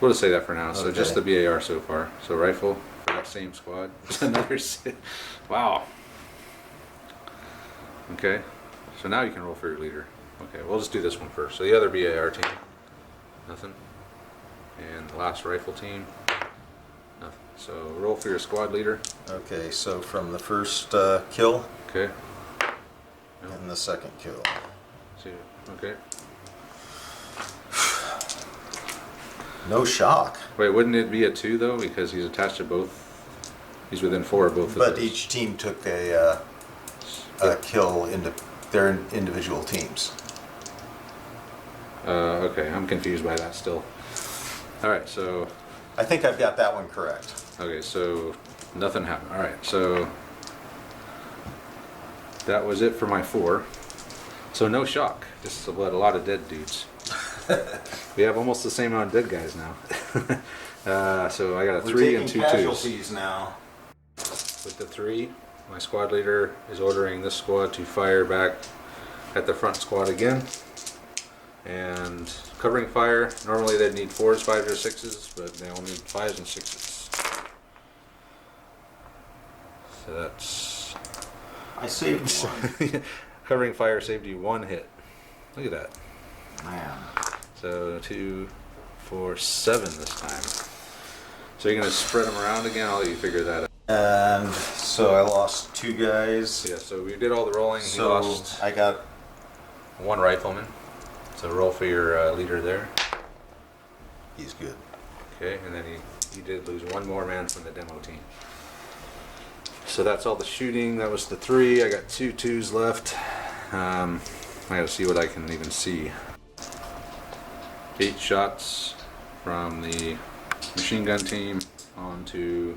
We'll just say that for now. So Okay. just the BAR so far. So rifle for that same squad. Another. Wow. Okay. So now you can roll for your leader. Okay, we'll just do this one first. So the other BAR team, nothing. And the last rifle team, nothing. So roll for your squad leader. Okay, so from the first kill Okay. and the second kill. See. Okay. No shock, Wait, wouldn't it be a 2 though? Because he's attached to both. He's within 4 of both of but those. each team took a kill into their individual teams. Okay, I'm confused by that still. All right, so I think I've got that one correct. okay, so nothing happened. All right, so that was it for my 4. So no shock. Just a lot of dead dudes. We have almost the same amount of dead guys now. So I got a 3 and 2 twos. casualties now. With the 3, my squad leader is ordering this squad to fire back at the front squad again. And covering fire, normally they'd need 4s, 5s, or 6s, but they only need 5s and 6s. So that's... I saved one. Covering fire saved you 1 hit. Look at that. Man. So 2, 4, 7 this time. So you're going to spread them around again? I'll let you figure that out. And so I lost 2 guys. Yeah, so we did all the rolling. So You lost I got 1 rifleman. So roll for your leader there. he's good. Okay, and then you did lose 1 more man from the demo team. So that's all the shooting. That was the 3. I got 2 2s left. I gotta see what I can even see. 8 shots from the machine gun team onto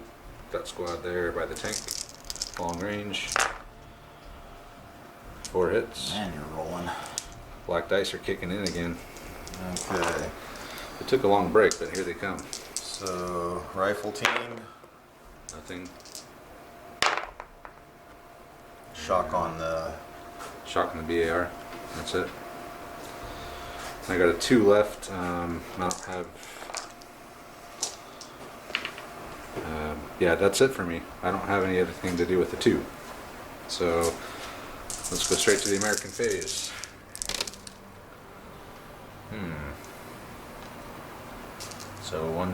that squad there by the tank. Long range. 4 hits. Man, you're rolling. Black dice are kicking in again. Okay. It took a long break, but here they come. So rifle team, Nothing. shock on the Shock in the BAR. That's it. I got a 2 left. I don't have. Yeah, that's it for me. I don't have any other thing to do with the 2. So let's go straight to the American phase. So 1,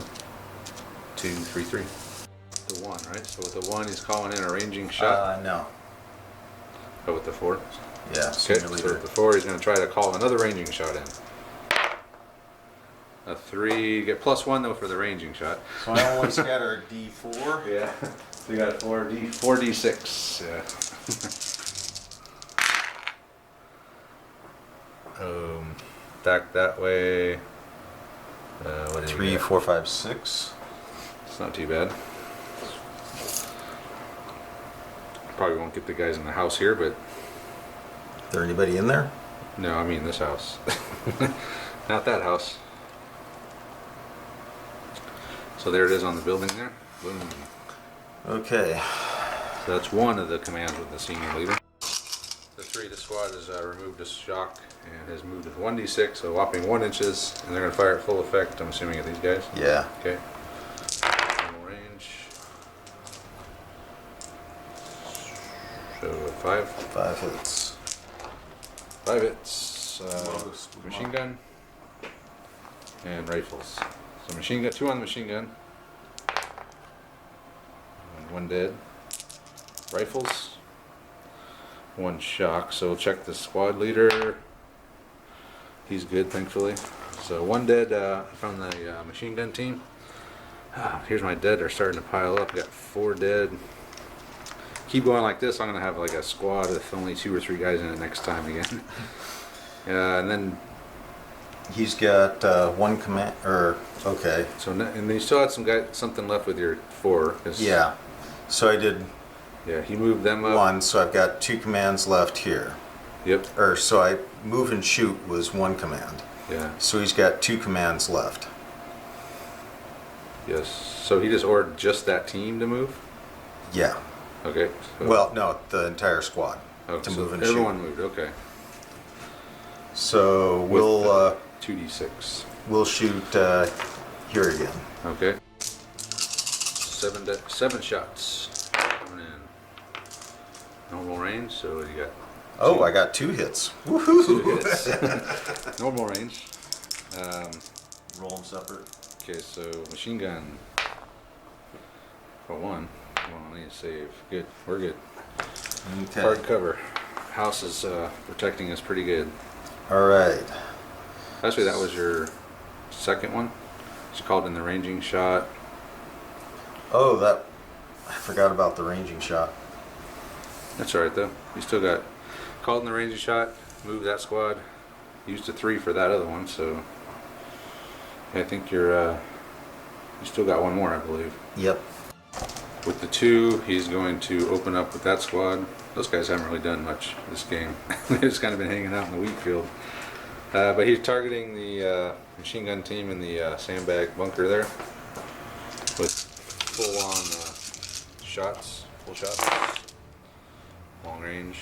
2, 3, 3. The 1, right? So with the 1, he's calling in a ranging shot. no. Oh, with the 4. Yeah, Okay, senior so leader. with the 4, he's going to try to call another ranging shot in. A 3, you get +1 though for the ranging shot. So I only scattered D4. Yeah, so you got 4d6. Yeah. Back that way. What did you 3, get? 4, 5, 6. It's not too bad. Probably won't get the guys in the house here, but Is there anybody in there? no, I mean this house. Not that house. So there it is on the building there. Boom. Okay. So that's 1 of the commands with the senior leader. The 3 of the squad has removed a shock and has moved with 1d6, so a whopping 1 inches, and they're going to fire at full effect, I'm assuming, at these guys. Yeah. Okay. Normal range. So 5. 5 hits. 5 hits. Most Machine gun. And rifles. So machine gun, 2 on the machine gun. And 1 dead. Rifles. 1 shock. So we'll check the squad leader. He's good, thankfully. So 1 dead from the machine gun team. Here's my dead. They're starting to pile up. Got 4 dead. Keep going like this, I'm gonna have like a squad with only 2 or 3 guys in it next time again. And then He's got 1 command, or, okay. so and then you still had something left with your 4. 'Cause, Yeah. So I did Yeah, he moved them up. 1, so I've got 2 commands left here. Yep. Or, so I move and shoot was one command. Yeah. So he's got 2 commands left. Yes. So he just ordered just that team to move? Yeah. Okay. So, Well, no, the entire squad oh, to so move and everyone shoot. moved, okay. So With we'll 2d6. we'll shoot here again. Okay. 7 shots coming in. Normal range, so you got Oh, I got 2 hits. Woohoo! 2 hits. Normal range. Roll them separate. Okay, so machine gun for 1. Well, I need to save. Good, we're good. Okay. Hard cover. House is protecting us pretty good. All right. Actually, that was your second one. It's called in the ranging shot. Oh, that I forgot about the ranging shot. That's all right though. You still got called in the ranging shot. Moved that squad. Used a 3 for that other one, so I think you're you still got one more, I believe. Yep. With the 2, he's going to open up with that squad. Those guys haven't really done much this game. They've just kind of been hanging out in the wheat field. But he's targeting the machine gun team in the sandbag bunker there with full-on shots, full shots, long range.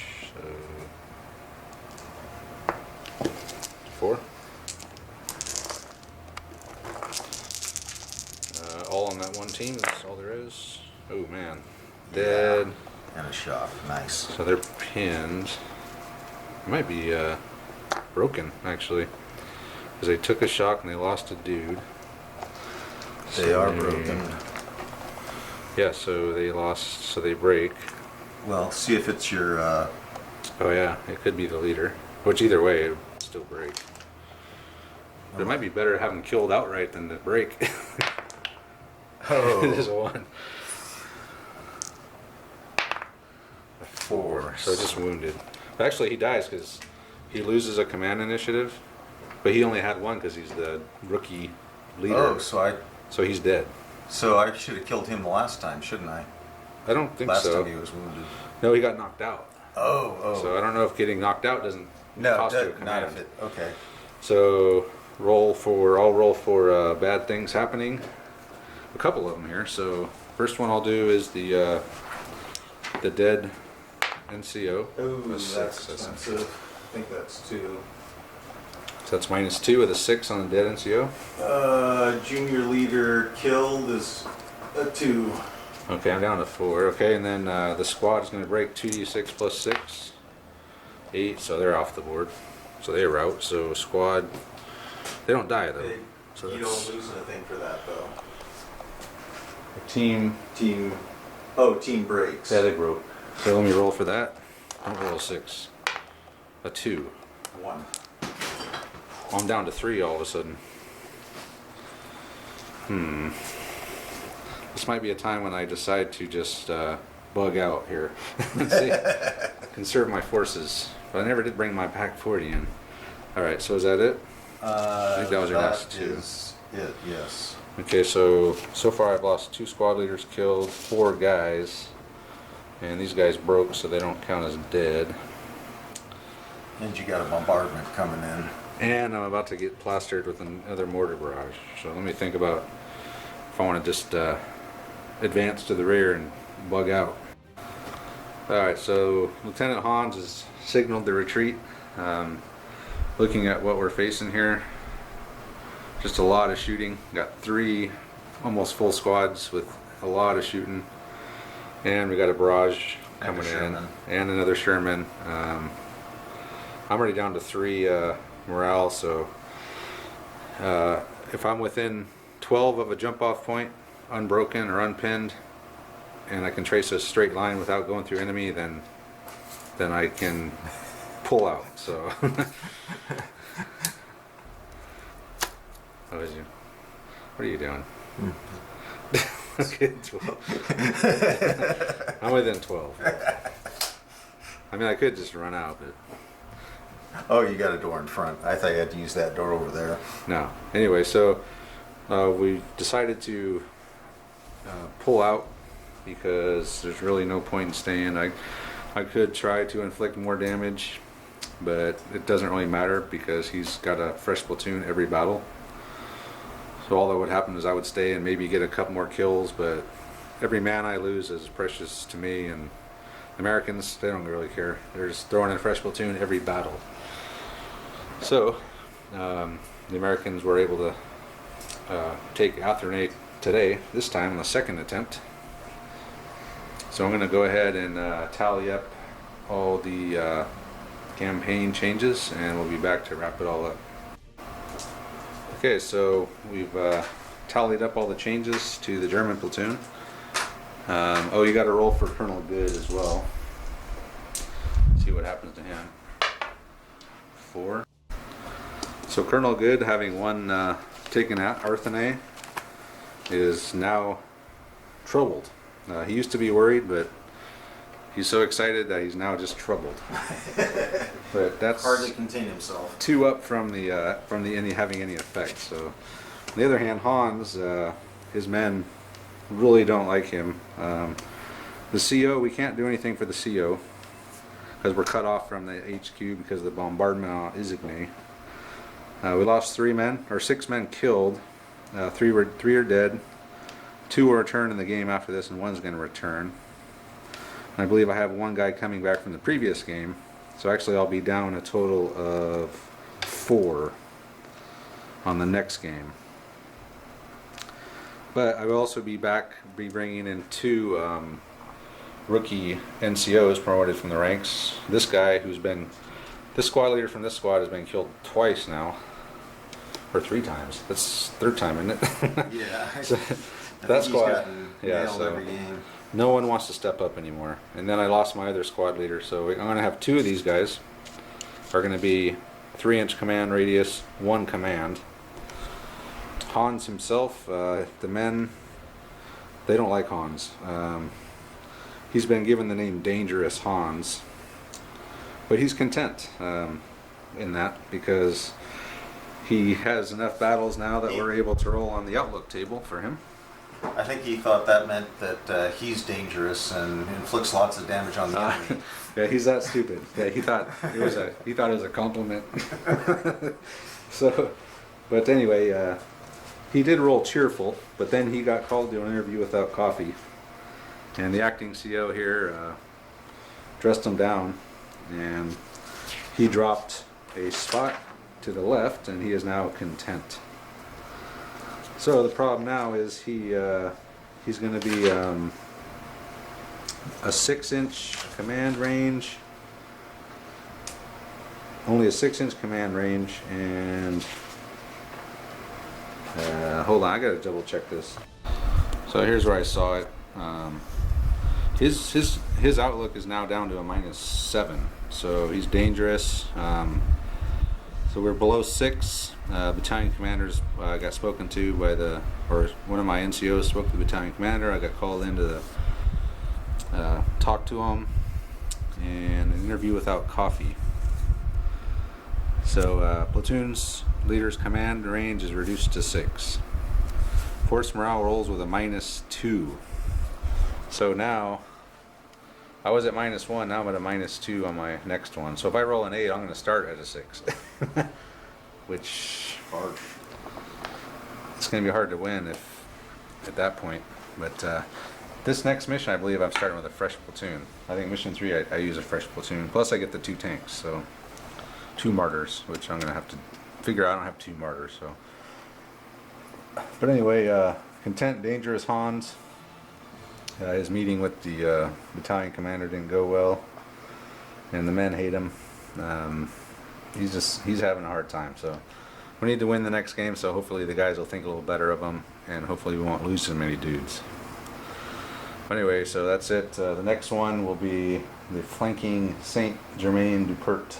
So 4. All on that one team. That's all there is. Oh man, dead. And a shot. Nice. So they're pinned. It might be broken actually, because they took a shock and they lost a dude. They are broken. Yeah, so they lost. So they break. Well, see if it's your. Oh yeah, it could be the leader. Which either way, it would still break. But it might be better to have them killed outright than to break. It is a 1. A 4. So just wounded. But actually, he dies because he loses a command initiative. But he only had 1 because he's the rookie leader. Oh, So he's dead. so I should have killed him the last time, shouldn't I? I don't think Last so. time he was wounded. No, he got knocked out. Oh. So I don't know if getting knocked out doesn't No, cost you a not command. if it. Okay. So I'll roll for bad things happening. A couple of them here. So first one I'll do is the dead NCO. That's 6, expensive. I think that's 2. So that's -2 with a 6 on the dead NCO. Junior leader killed is a 2. Okay, I'm down to 4. Okay, and then the squad is going to break 2d6 plus 6. 8, so they're off the board. So they rout. So squad, they don't die though. So You that's don't lose anything for that though. team. Team breaks. Yeah, they broke. So let me roll for that. I'll roll a 6. A 2. 1. I'm down to 3 all of a sudden. This might be a time when I decide to just bug out here. See, conserve my forces. But I never did bring my pack 40 in. Alright, so is that it? I think that was your last 2. Is it, yes. Okay, so far I've lost 2 squad leaders killed, 4 guys. And these guys broke, so they don't count as dead. And you got a bombardment coming in. And I'm about to get plastered with another mortar barrage. So let me think about if I want to just advance to the rear and bug out. Alright, so Lieutenant Hans has signaled the retreat. Looking at what we're facing here, just a lot of shooting. Got 3 almost full squads with a lot of shooting. And we got a barrage coming in. And another Sherman. I'm already down to 3 morale, so if I'm within 12 of a jump off point, unbroken or unpinned, and I can trace a straight line without going through enemy, then I can pull out. So what are you doing? Okay, 12. I'm within 12. I mean, I could just run out, but Oh, you got a door in front. I thought you had to use that door over there. no. Anyway, so we decided to pull out because there's really no point in staying. I could try to inflict more damage, but it doesn't really matter because he's got a fresh platoon every battle. So all that would happen is I would stay and maybe get a couple more kills, but every man I lose is precious to me, and Americans, they don't really care. They're just throwing in a fresh platoon every battle. So the Americans were able to take Arthernay today, this time on the second attempt. So I'm going to go ahead and tally up all the campaign changes, and we'll be back to wrap it all up. Okay, so we've tallied up all the changes to the German platoon. Oh, you got to roll for Colonel Good as well. See what happens to him. 4. So Colonel Good, having one taken out, Arthernay, is now troubled. He used to be worried, but he's so excited that he's now just troubled. But that's Hardly contain himself. 2 up from the any having any effect. So on the other hand, Hans, his men really don't like him. The CO, we can't do anything for the CO because we're cut off from the HQ because of the bombardment on Arthernay. We lost 6 men killed. 3 are dead. 2 will return in the game after this, and 1's going to return. And I believe I have 1 guy coming back from the previous game. So actually I'll be down a total of 4 on the next game. But I will also be bringing in 2 rookie NCOs promoted from the ranks. This guy this squad leader from this squad has been killed twice now. Or 3 times. That's 3rd time, isn't it? Yeah. So, I that think he's squad, gotten yeah, nailed so every game. no one wants to step up anymore. And then I lost my other squad leader, so I'm going to have 2 of these guys are going to be 3-inch command radius, 1 command. Hans himself, the men, they don't like Hans. He's been given the name Dangerous Hans, but he's content in that because he has enough battles now that we're able to roll on the outlook table for him. I think he thought that meant that he's dangerous and inflicts lots of damage on the enemy. Yeah, he's that stupid. Yeah, he thought it was a compliment. So, but anyway, he did roll cheerful, but then he got called to an interview without coffee, and the acting CO here dressed him down, and he dropped a spot to the left, and he is now content. So the problem now is he's going to be a 6-inch command range, only a 6-inch command range, and hold on, I got to double check this. So here's where I saw it. His outlook is now down to a -7, so he's dangerous. So we're below 6. Battalion commanders got spoken to by one of my NCOs spoke to the battalion commander. I got called in to talk to him, and an interview without coffee. So platoon's leader's command range is reduced to 6. Force morale rolls with a -2. So now I was at -1, now I'm at a -2 on my next one. So if I roll an 8, I'm going to start at a 6. Which it's going to be hard to win if at that point. But this next mission, I believe I'm starting with a fresh platoon. I think mission 3, I use a fresh platoon. Plus I get the 2 tanks, so 2 martyrs, which I'm going to have to figure out. I don't have 2 martyrs, so. But anyway, content, dangerous Hans. His meeting with the battalion commander didn't go well, and the men hate him. He's having a hard time, so we need to win the next game, so hopefully the guys will think a little better of him, and hopefully we won't lose so many dudes. But anyway, so that's it. The next one will be the flanking Saint-Germain-du-Port.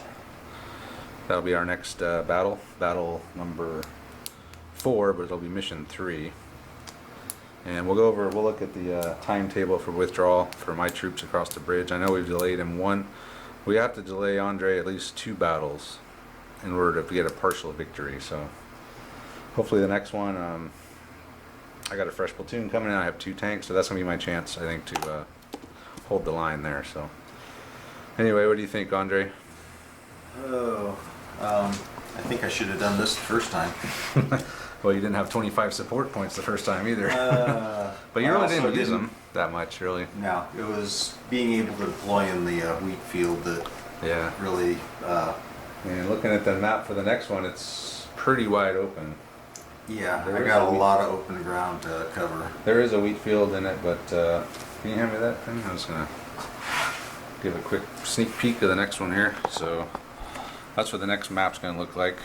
That'll be our next battle number 4, but it'll be mission 3. And we'll look at the timetable for withdrawal for my troops across the bridge. I know we've delayed him 1. We have to delay Andre at least 2 battles in order to get a partial victory. So hopefully the next one, I got a fresh platoon coming in. I have 2 tanks, so that's gonna be my chance, I think, to hold the line there. So anyway, what do you think, Andre? Oh, I think I should have done this the first time. Well, you didn't have 25 support points the first time either. But you I really also didn't use didn't- them that much, really. No, it was being able to deploy in the wheat field that Yeah. really, And looking at the map for the next one, it's pretty wide open. yeah, There I is got a a wheat- lot of open ground to cover. There is a wheat field in it, but can you hand me that thing? I'm just gonna give a quick sneak peek of the next one here. So that's what the next map's gonna look like.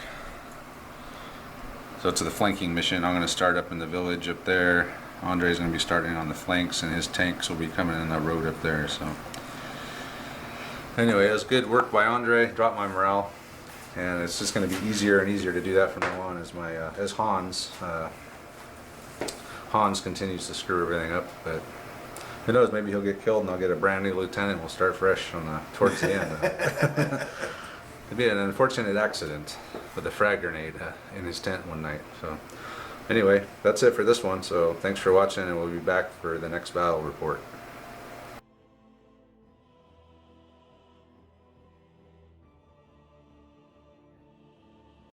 So it's the flanking mission. I'm gonna start up in the village up there. Andre's gonna be starting on the flanks, and his tanks will be coming in the road up there. So anyway, it was good work by Andre. Dropped my morale, and it's just gonna be easier and easier to do that from now on as my as Hans. Hans continues to screw everything up, but who knows? Maybe he'll get killed, and I'll get a brand new lieutenant. We'll start fresh on towards the end. It'd be an unfortunate accident with a frag grenade in his tent one night. So anyway, that's it for this one. So thanks for watching, and we'll be back for the next battle report.